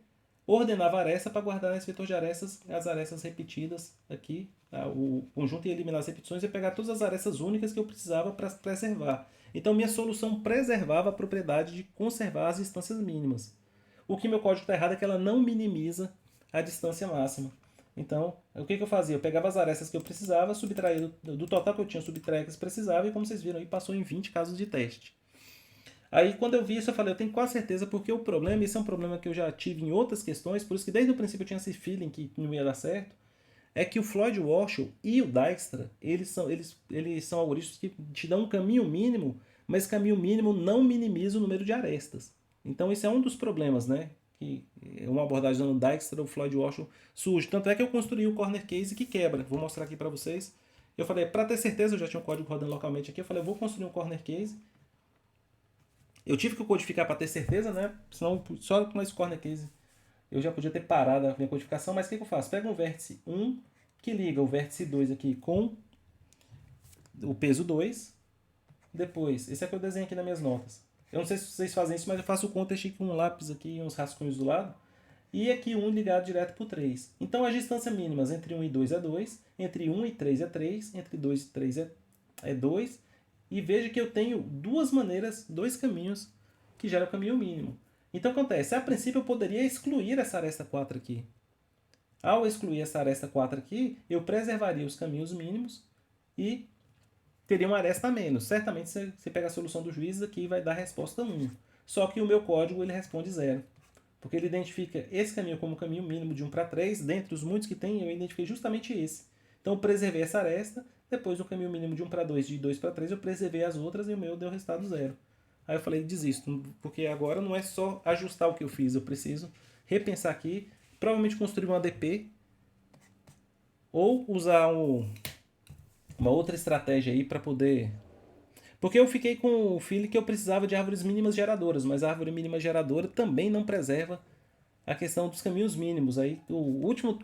ordenava a aresta para guardar nesse vetor de arestas as arestas repetidas aqui, tá? O conjunto ia eliminar as repetições e pegar todas as arestas únicas que eu precisava para preservar. Então minha solução preservava a propriedade de conservar as distâncias mínimas. O que meu código está errado é que ela não minimiza a distância máxima. Então, o que eu fazia? Eu pegava as arestas que eu precisava, subtraía do total que eu tinha, subtraía que eu precisava, e como vocês viram aí, passou em 20 casos de teste. Aí, quando eu vi isso, eu falei, eu tenho quase certeza, porque o problema, esse é um problema que eu já tive em outras questões, por isso que desde o princípio eu tinha esse feeling que não ia dar certo, é que o Floyd Warshall e o Dijkstra, eles são algoritmos que te dão um caminho mínimo, mas esse caminho mínimo não minimiza o número de arestas. Então, esse é um dos problemas, né? Que uma abordagem no Dijkstra ou Floyd Warshall surge. Tanto é que eu construí o corner case que quebra. Vou mostrar aqui para vocês. Eu falei, para ter certeza, eu já tinha um código rodando localmente aqui, eu falei, eu vou construir um corner case. Eu tive que codificar para ter certeza, né? Senão, só com esse corner case eu já podia ter parado a minha codificação, mas o que eu faço? Pego um vértice 1 que liga o vértice 2 aqui com o peso 2. Depois, esse é que eu desenho aqui nas minhas notas. Eu não sei se vocês fazem isso, mas eu faço o contest com um lápis aqui e uns rascunhos do lado. E aqui 1 ligado direto para o 3. Então as distâncias mínimas entre 1 e 2 é 2, entre 1 e 3 é 3, entre 2 e 3 é 2. E veja que eu tenho duas maneiras, dois caminhos que geram o caminho mínimo. Então acontece, a princípio eu poderia excluir essa aresta 4 aqui. Ao excluir essa aresta 4 aqui, eu preservaria os caminhos mínimos e teria uma aresta a menos. Certamente você pega a solução dos juízes aqui e vai dar a resposta 1. Só que o meu código ele responde 0. Porque ele identifica esse caminho como caminho mínimo de 1 para 3. Dentre os muitos que tem, eu identifiquei justamente esse. Então eu preservei essa aresta. Depois, no caminho mínimo de 1 para 2, de 2 para 3, eu preservei as outras e o meu deu resultado 0. Aí eu falei, desisto, porque agora não é só ajustar o que eu fiz, eu preciso repensar aqui, provavelmente construir um ADP ou usar uma outra estratégia aí para poder... Porque eu fiquei com o feeling que eu precisava de árvores mínimas geradoras, mas a árvore mínima geradora também não preserva a questão dos caminhos mínimos. Aí o último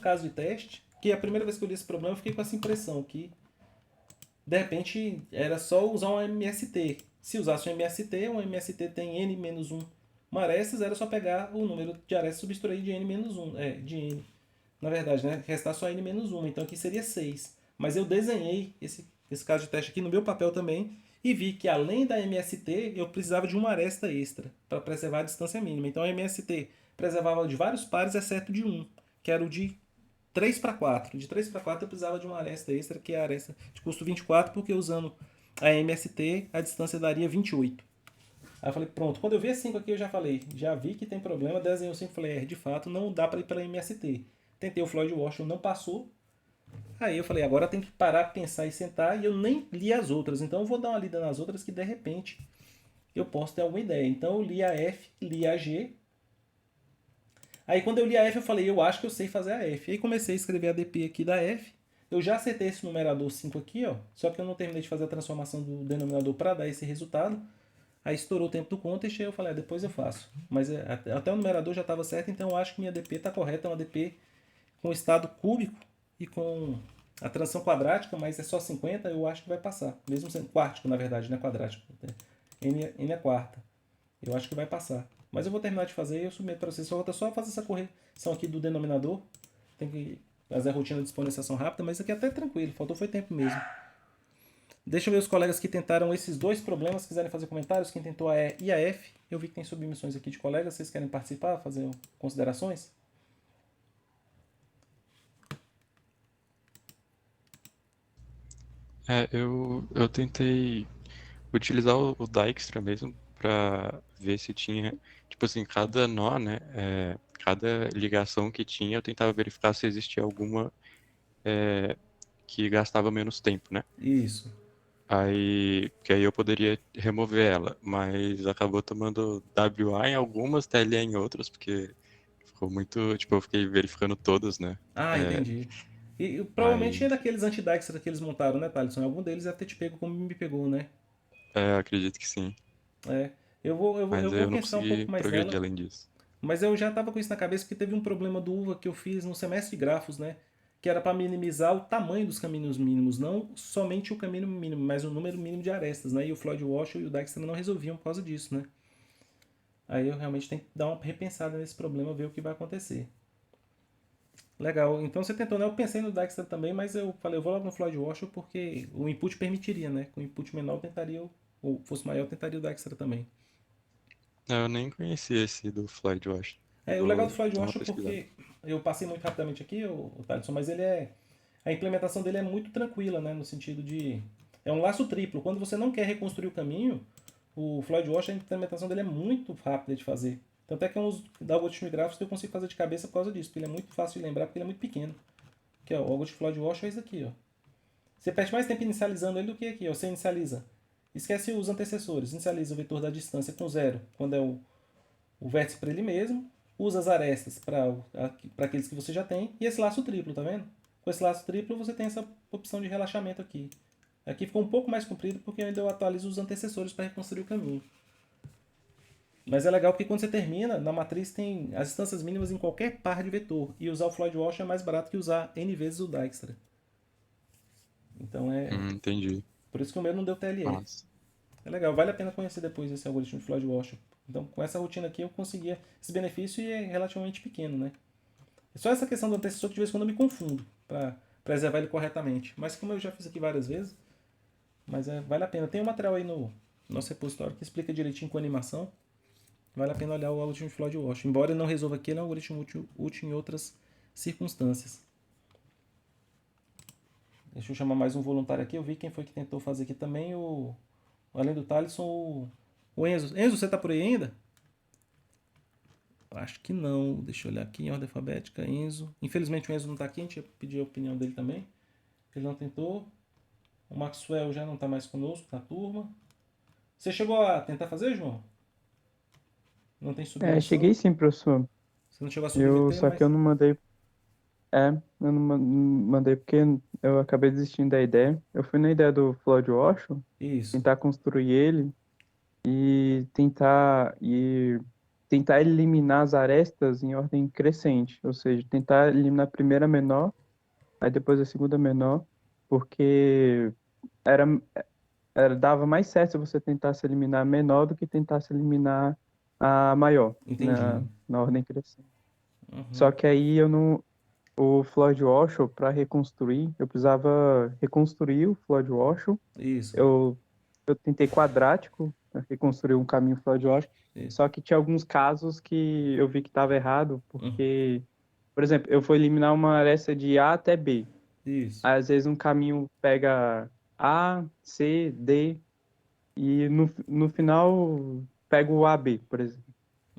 caso de teste, que a primeira vez que eu li esse problema, eu fiquei com essa impressão que de repente era só usar um MST. Se usasse um MST tem n-1 arestas, era só pegar o número de arestas e subtrair de n-1. De n. Na verdade, né? Restar só n-1. Então aqui seria 6. Mas eu desenhei esse caso de teste aqui no meu papel também e vi que além da MST, eu precisava de uma aresta extra para preservar a distância mínima. Então a MST preservava de vários pares, exceto de um, que era o de 3 para 4. De 3 para 4 eu precisava de uma aresta extra, que é a aresta de custo 24, porque usando a MST a distância daria 28. Aí eu falei, pronto, quando eu vi a 5 aqui eu já falei, já vi que tem problema, desenhei o 5 e falei, de fato não dá para ir pela MST. Tentei o Floyd Warshall, não passou. Aí eu falei, agora tem que parar, pensar e sentar, e eu nem li as outras, então eu vou dar uma lida nas outras que de repente eu posso ter alguma ideia. Então eu li a F, li a G. Aí quando eu li a F eu falei, eu acho que eu sei fazer a F. Aí comecei a escrever a DP aqui da F. Eu já acertei esse numerador 5 aqui, ó, só que eu não terminei de fazer a transformação do denominador para dar esse resultado. Aí estourou o tempo do contest e eu falei, depois eu faço. Mas até o numerador já estava certo, então eu acho que minha DP está correta, é uma DP com estado cúbico e com a transição quadrática, mas é só 50, eu acho que vai passar. Mesmo sendo quartico, na verdade, não é quadrático. N é quarta. Eu acho que vai passar. Mas eu vou terminar de fazer e eu submeto para vocês. Falta só fazer essa correção aqui do denominador. Tem que fazer a rotina de exponenciação rápida, mas isso aqui é até tranquilo. Faltou foi tempo mesmo. Deixa eu ver os colegas que tentaram esses dois problemas. Se quiserem fazer comentários, quem tentou a E e a F. Eu vi que tem submissões aqui de colegas. Vocês querem participar, fazer considerações? Eu tentei utilizar o Dijkstra mesmo para ver se tinha, tipo assim, cada nó, né, cada ligação que tinha, eu tentava verificar se existia alguma que gastava menos tempo, né? Isso. Que aí eu poderia remover ela, mas acabou tomando WA em algumas, TLE em outras, porque ficou muito, tipo, eu fiquei verificando todas, né? Ah, entendi. E provavelmente é daqueles anti-Dijkstra que eles montaram, né, Thaleson? Algum deles deve ter te pego como me pegou, né? Acredito que sim. Eu vou Mas eu não pensar um consegui pouco mais progredir nela. além disso. Mas eu já estava com isso na cabeça porque teve um problema do UVA que eu fiz no semestre de grafos, né? Que era para minimizar o tamanho dos caminhos mínimos, não somente o caminho mínimo, mas o número mínimo de arestas, né? E o Floyd Warshall e o Dijkstra não resolviam por causa disso, né? Aí eu realmente tenho que dar uma repensada nesse problema, ver o que vai acontecer. Legal. Então você tentou, né? Eu pensei no Dijkstra também, mas eu falei, eu vou logo no Floyd Washer porque o input permitiria, né? Com o input menor eu tentaria, ou fosse maior eu tentaria o Dijkstra também. Eu nem conhecia esse do Floyd Washington. O legal do Vou Floyd dar uma Washer pesquisada. porque eu passei muito rapidamente aqui, o Thaleson, mas ele é. A implementação dele é muito tranquila, né? No sentido de. É um laço triplo. Quando você não quer reconstruir o caminho, o Floyd Washer, a implementação dele é muito rápida de fazer. Tanto é que é um da algoritmo gráfico que eu consigo fazer de cabeça por causa disso, porque ele é muito fácil de lembrar, porque ele é muito pequeno. Que ó, o algoritmo Floyd Washer é esse aqui, ó. Você perde mais tempo inicializando ele do que aqui, ó. Você inicializa. Esquece os antecessores. Inicializa o vetor da distância com zero, quando é o vértice para ele mesmo, usa as arestas para aqueles que você já tem, e esse laço triplo, tá vendo? Com esse laço triplo você tem essa opção de relaxamento aqui. Aqui ficou um pouco mais comprido porque ainda eu atualizo os antecessores para reconstruir o caminho. Mas é legal porque quando você termina, na matriz tem as distâncias mínimas em qualquer par de vetor, e usar o Floyd Washer é mais barato que usar n vezes o Dijkstra. Então Entendi. por isso que o meu não deu TLE. Nossa. É legal, vale a pena conhecer depois esse algoritmo de Floyd Washer. Então, com essa rotina aqui, eu conseguia esse benefício e é relativamente pequeno, né? É só essa questão do antecessor que de vez em quando eu me confundo para preservar ele corretamente. Mas como eu já fiz aqui várias vezes, mas vale a pena. Tem um material aí no nosso repositório que explica direitinho com animação. Vale a pena olhar o algoritmo de Floyd Washer. Embora ele não resolva aqui, ele é um algoritmo útil em outras circunstâncias. Deixa eu chamar mais um voluntário aqui. Eu vi quem foi que tentou fazer aqui também. Além do Thaleson, o Enzo. Enzo, você tá por aí ainda? Acho que não. Deixa eu olhar aqui em ordem alfabética. Enzo. Infelizmente o Enzo não tá aqui. A gente ia pedir a opinião dele também. Ele não tentou. O Maxwell já não tá mais conosco na turma. Você chegou a tentar fazer, João? Não tem submissão? Cheguei sim, professor. Você não chegou a Eu, submeter, só que mas... eu não mandei. Eu não mandei porque eu acabei desistindo da ideia. Eu fui na ideia do Floyd Washer, Isso. tentar construir ele e tentar eliminar as arestas em ordem crescente, ou seja, tentar eliminar a primeira menor, aí depois a segunda menor, porque era, dava mais certo se você tentasse eliminar a menor do que tentasse eliminar a maior, Entendi. na ordem crescente. Uhum. Só que aí o Floyd Washer, para reconstruir, eu precisava reconstruir o Floyd Washer. Isso. Eu tentei quadrático, né, reconstruir um caminho Floyd Washer, Isso. só que tinha alguns casos que eu vi que estava errado, porque, por exemplo, eu fui eliminar uma aresta de A até B. Isso. Às vezes um caminho pega A, C, D, e no final pega o AB, por exemplo.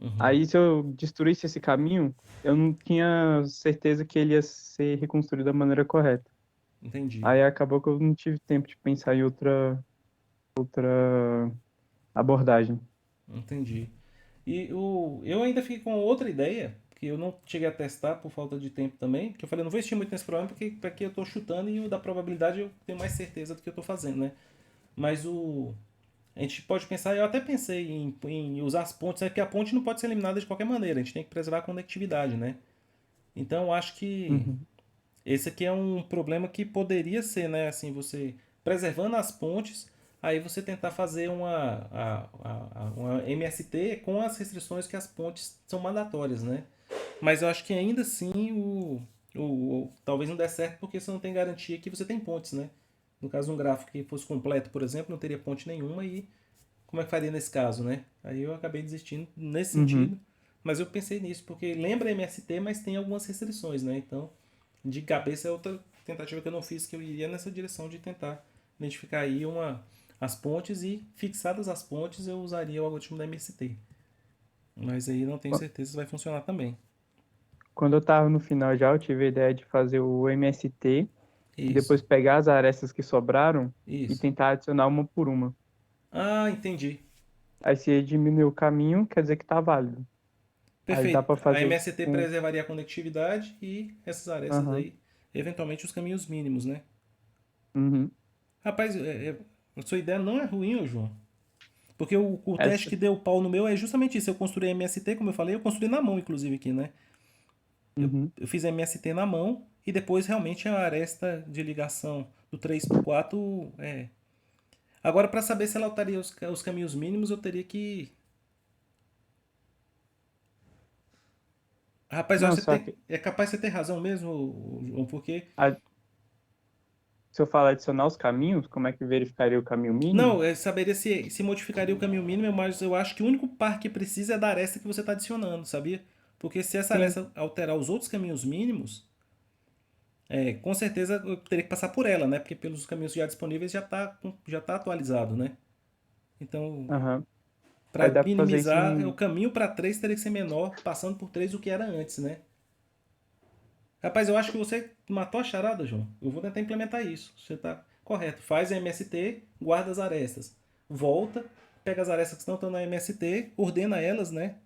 Uhum. Aí, se eu destruísse esse caminho, eu não tinha certeza que ele ia ser reconstruído da maneira correta. Entendi. Aí acabou que eu não tive tempo de pensar em outra abordagem. Entendi. E eu ainda fiquei com outra ideia, que eu não cheguei a testar por falta de tempo também, que eu falei, não vou insistir muito nesse problema, porque aqui eu estou chutando e o da probabilidade eu tenho mais certeza do que eu estou fazendo, né? Mas a gente pode pensar, eu até pensei em usar as pontes, né? Porque a ponte não pode ser eliminada de qualquer maneira, a gente tem que preservar a conectividade, né? Então eu acho que Uhum. esse aqui é um problema que poderia ser, né? Assim, você preservando as pontes, aí você tentar fazer uma MST com as restrições que as pontes são mandatórias, né? Mas eu acho que ainda assim talvez não dê certo porque você não tem garantia que você tem pontes, né? No caso, um gráfico que fosse completo, por exemplo, não teria ponte nenhuma e como é que faria nesse caso, né? Aí eu acabei desistindo nesse Uhum. sentido, mas eu pensei nisso porque lembra MST, mas tem algumas restrições, né? Então, de cabeça é outra tentativa que eu não fiz, que eu iria nessa direção de tentar identificar aí as pontes e fixadas as pontes eu usaria o algoritmo da MST. Mas aí não tenho certeza se vai funcionar também. Quando eu estava no final já, eu tive a ideia de fazer o MST e Isso, depois pegar as arestas que sobraram e isso. tentar adicionar uma por uma. Ah, entendi. Aí se diminuir o caminho, quer dizer que tá válido. Aí dá Perfeito. para A fazer isso MST com... preservaria a conectividade e essas arestas Aham. aí, eventualmente os caminhos mínimos, né? Uhum. Rapaz, a sua ideia não é ruim, ô João. Porque o teste Essa... que deu pau no meu é justamente isso. Eu construí MST, como eu falei, eu construí na mão, inclusive, aqui, né? Uhum. Eu fiz MST na mão e depois realmente a aresta de ligação do 3x4 é. Agora, para saber se ela alteria os caminhos mínimos, eu teria que Rapaz, eu Não, acho que só você que é capaz de você ter razão mesmo, João, porque a- se eu falar adicionar os caminhos, como é que verificaria o caminho mínimo? não, saberia se modificaria o caminho mínimo, mas eu acho que o único par que precisa é da aresta que você está adicionando, sabia? Porque se essa Sim. aresta alterar os outros caminhos mínimos, com certeza eu teria que passar por ela, né? Porque pelos caminhos já disponíveis já tá atualizado, né? Então, Aham. Aí para dá pra fazer isso minimizar, o em. caminho para 3 teria que ser menor, passando por 3 do que era antes, né? Rapaz, eu acho que você matou a charada, João. Eu vou tentar implementar isso. Você está correto. Faz a MST, guarda as arestas. Volta, pega as arestas que estão na MST, ordena elas, né?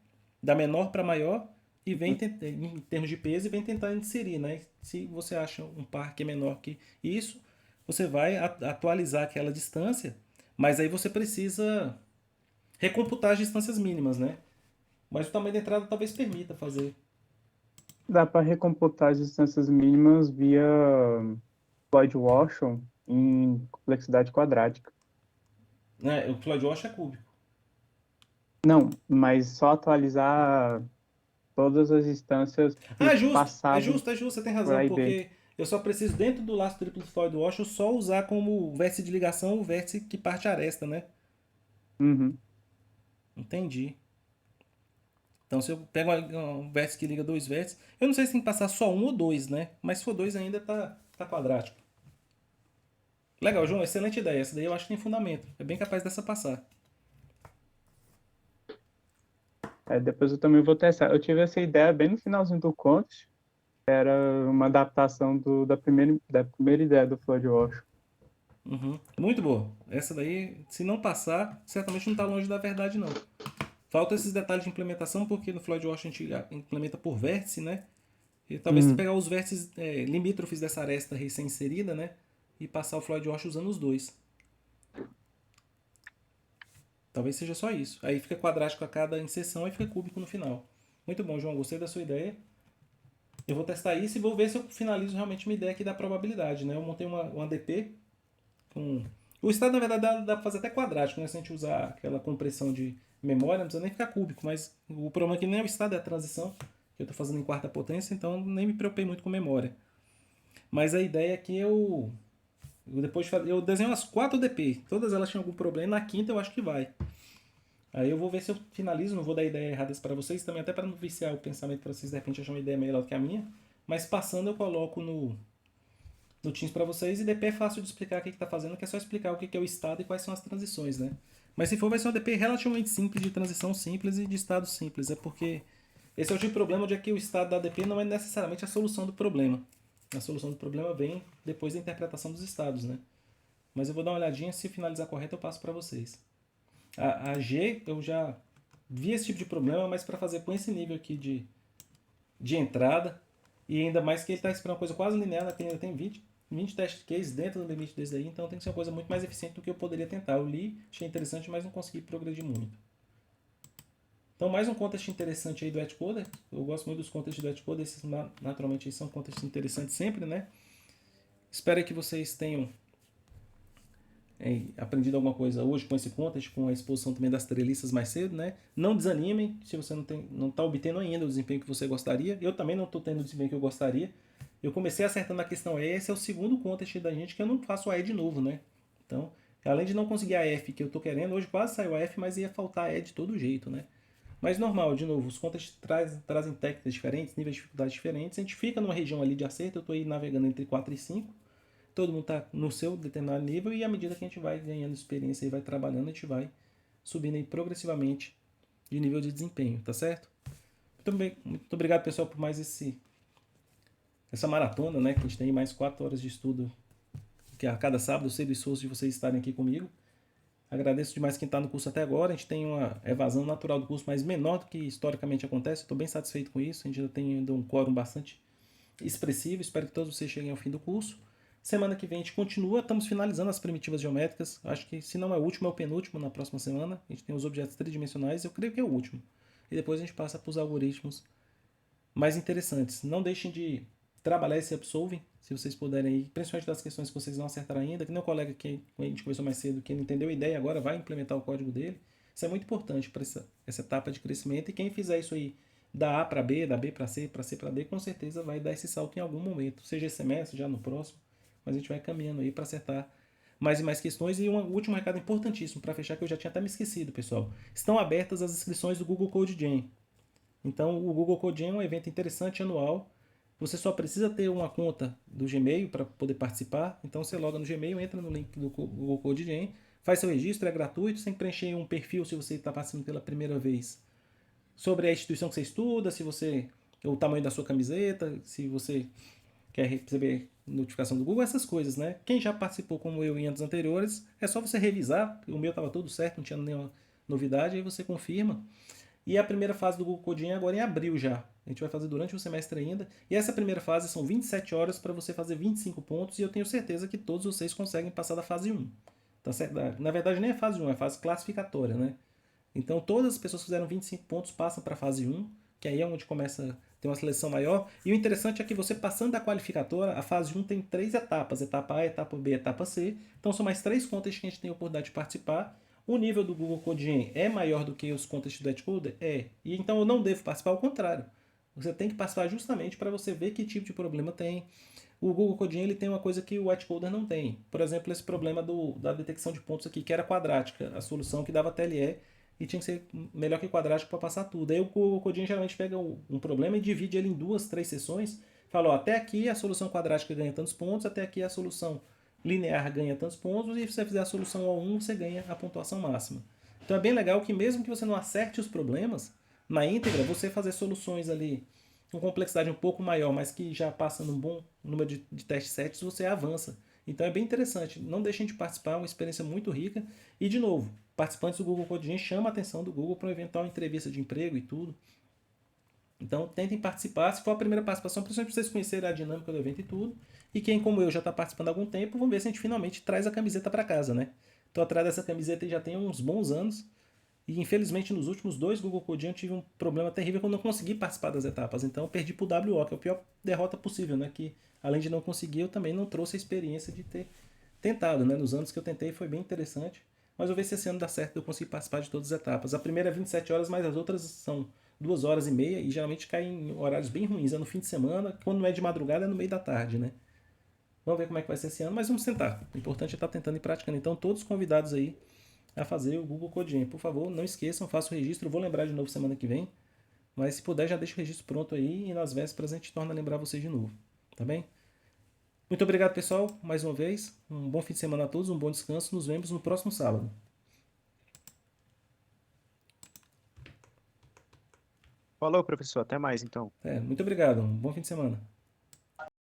Da menor para maior e vem em termos de peso e vem tentar inserir, né? Se você acha um par que é menor que isso, você vai atualizar aquela distância, mas aí você precisa recomputar as distâncias mínimas, né? Mas o tamanho da entrada talvez permita fazer. Dá para recomputar as distâncias mínimas via Floyd Watson em complexidade quadrática. Né? O Floyd Wash é cúbico. Não, mas só atualizar todas as instâncias Ah, que é justo, é passavam justo, é justo, você tem por A razão, e B. porque eu só preciso, dentro do laço triplo do Floyd Wash, eu só usar como vértice de ligação o vértice que parte a aresta, né? Uhum. Entendi. Então, se eu pego um vértice que liga dois vértices, eu não sei se tem que passar só um ou dois, né? Mas se for dois ainda tá quadrático. Legal, João, excelente ideia. Essa daí eu acho que tem fundamento. É bem capaz dessa passar. Depois eu também vou testar. Eu tive essa ideia bem no finalzinho do Conte, era uma adaptação da primeira ideia do Floyd Watson. Uhum. Muito boa. Essa daí, se não passar, certamente não está longe da verdade, não. Falta esses detalhes de implementação, porque no Floyd Wash a gente implementa por vértice, né? E talvez se Uhum. pegar os vértices limítrofes dessa aresta recém-inserida, né? E passar o Floyd Wash usando os dois. Talvez seja só isso. Aí fica quadrático a cada inserção e fica cúbico no final. Muito bom, João. Gostei da sua ideia. Eu vou testar isso e vou ver se eu finalizo realmente uma ideia aqui da probabilidade, né? Eu montei uma ADP com... O estado, na verdade, dá pra fazer até quadrático, né? Se a gente usar aquela compressão de memória, não precisa nem ficar cúbico, mas o problema aqui nem é o estado, é a transição, que eu estou fazendo em quarta potência, então nem me preocupei muito com memória. Mas a ideia aqui eu desenho as 4 DP, todas elas tinham algum problema, na quinta eu acho que vai. Aí eu vou ver se eu finalizo, não vou dar ideias erradas para vocês, também até para não viciar o pensamento para vocês de repente acharem uma ideia melhor do que a minha. Mas passando eu coloco no Teams para vocês e DP é fácil de explicar o que está fazendo, que é só explicar o que é o estado e quais são as transições, né? Mas se for, vai ser uma DP relativamente simples, de transição simples e de estado simples. É porque esse é o tipo de problema onde é que o estado da ADP não é necessariamente a solução do problema. A solução do problema vem depois da interpretação dos estados, né? Mas eu vou dar uma olhadinha, se finalizar correto eu passo para vocês. A G eu já vi esse tipo de problema, mas para fazer com esse nível aqui de entrada, e ainda mais que ele está esperando uma coisa quase linear, né? Ainda tem 20 test cases dentro do limite desse daí, então tem que ser uma coisa muito mais eficiente do que eu poderia tentar. Eu li, achei interessante, mas não consegui progredir muito. Então, mais um contest interessante aí do Etcoder. Eu gosto muito dos contests do Etcoder, esses naturalmente são contests interessantes sempre, né? Espero que vocês tenham aprendido alguma coisa hoje com esse contest, com a exposição também das treliças mais cedo, né? Não desanimem se você não está obtendo ainda o desempenho que você gostaria. Eu também não estou tendo o desempenho que eu gostaria. Eu comecei acertando a questão E, esse é o segundo contest da gente que eu não faço a E de novo, né? Então, além de não conseguir a F que eu estou querendo, hoje quase saiu a F, mas ia faltar a E de todo jeito, né? Mas normal, de novo, os contests trazem técnicas diferentes, níveis de dificuldade diferentes. A gente fica numa região ali de acerto, eu estou aí navegando entre 4 e 5. Todo mundo está no seu determinado nível e à medida que a gente vai ganhando experiência e vai trabalhando, a gente vai subindo aí progressivamente de nível de desempenho, tá certo? Muito obrigado, pessoal, por mais essa maratona, né? Que a gente tem mais 4 horas de estudo que a cada sábado. Eu sei do esforço de vocês estarem aqui comigo. Agradeço demais quem está no curso até agora. A gente tem uma evasão natural do curso, mas menor do que historicamente acontece. Estou bem satisfeito com isso. A gente já tem ainda um quórum bastante expressivo. Espero que todos vocês cheguem ao fim do curso. Semana que vem a gente continua, estamos finalizando as primitivas geométricas. Acho que se não é o último, é o penúltimo na próxima semana. A gente tem os objetos tridimensionais, eu creio que é o último. E depois a gente passa para os algoritmos mais interessantes. Não deixem de trabalhar esse Upsolving, se vocês puderem aí, principalmente das questões que vocês não acertaram ainda, que nem o colega que a gente conversou mais cedo, que não entendeu a ideia agora vai implementar o código dele. Isso é muito importante para essa etapa de crescimento, e quem fizer isso aí da A para B, da B para C para D, com certeza vai dar esse salto em algum momento, seja esse semestre, já no próximo, mas a gente vai caminhando aí para acertar mais e mais questões. E um último recado importantíssimo para fechar, que eu já tinha até me esquecido, pessoal. Estão abertas as inscrições do Google Code Jam. Então, o Google Code Jam é um evento interessante anual. Você só precisa ter uma conta do Gmail para poder participar. Então, você loga no Gmail, entra no link do Google Code Jam, faz seu registro, é gratuito, você tem que preencher um perfil se você está participando pela primeira vez, sobre a instituição que você estuda, se você, o tamanho da sua camiseta, se você quer receber notificação do Google, essas coisas, né? Quem já participou como eu em anos anteriores, é só você revisar, o meu estava tudo certo, não tinha nenhuma novidade, aí você confirma. E a primeira fase do Google Coding é agora em abril já. A gente vai fazer durante o semestre ainda. E essa primeira fase são 27 horas para você fazer 25 pontos, e eu tenho certeza que todos vocês conseguem passar da fase 1. Tá certo? Na verdade nem é fase 1, é fase classificatória, né? Então todas as pessoas que fizeram 25 pontos passam para a fase 1, que aí é onde começa a ter uma seleção maior. E o interessante é que você passando da qualificatória, a fase 1 tem 3 etapas, etapa A, etapa B, etapa C. Então são mais 3 contests que a gente tem a oportunidade de participar. O nível do Google Code Jam é maior do que os contests do Edcoder? É. E então eu não devo participar, ao contrário. Você tem que participar justamente para você ver que tipo de problema tem. O Google Code Jam ele tem uma coisa que o Whitecoder não tem. Por exemplo, esse problema da detecção de pontos aqui, que era quadrática, a solução que dava TLE, e tinha que ser melhor que quadrático para passar tudo. Aí o Google Code Jam geralmente pega um problema e divide ele em 2, 3 sessões. Fala, ó, até aqui a solução quadrática ganha tantos pontos, até aqui a solução linear ganha tantos pontos, e se você fizer a solução O1, você ganha a pontuação máxima. Então é bem legal que mesmo que você não acerte os problemas, na íntegra, você fazer soluções ali com complexidade um pouco maior, mas que já passa num bom número de test sets, você avança. Então é bem interessante. Não deixem de participar, é uma experiência muito rica. E, de novo, participantes do Google Code Jam chamam a atenção do Google para uma eventual entrevista de emprego e tudo. Então tentem participar. Se for a primeira participação, principalmente para vocês conhecerem a dinâmica do evento e tudo. E quem, como eu, já está participando há algum tempo, vamos ver se a gente finalmente traz a camiseta para casa, né? Estou atrás dessa camiseta já tem uns bons anos. E infelizmente nos últimos 2 Google Code Jam eu tive um problema terrível que eu não consegui participar das etapas. Então eu perdi pro WO, que é a pior derrota possível, né? Que além de não conseguir, eu também não trouxe a experiência de ter tentado, né? Nos anos que eu tentei foi bem interessante. Mas eu vou ver se esse ano dá certo de eu conseguir participar de todas as etapas. A primeira é 27 horas, mas as outras são 2 horas e meia e geralmente caem em horários bem ruins. É no fim de semana, quando não é de madrugada, é no meio da tarde, né? Vamos ver como é que vai ser esse ano, mas vamos tentar. O importante é estar tentando e praticando. Então todos convidados aí a fazer o Google Code Jam. Por favor, não esqueçam, faça o registro. Eu vou lembrar de novo semana que vem. Mas se puder, já deixa o registro pronto aí e nas vésperas a gente torna a lembrar vocês de novo. Tá bem? Muito obrigado, pessoal, mais uma vez. Um bom fim de semana a todos, um bom descanso. Nos vemos no próximo sábado. Falou, professor. Até mais, então. Muito obrigado. Um bom fim de semana.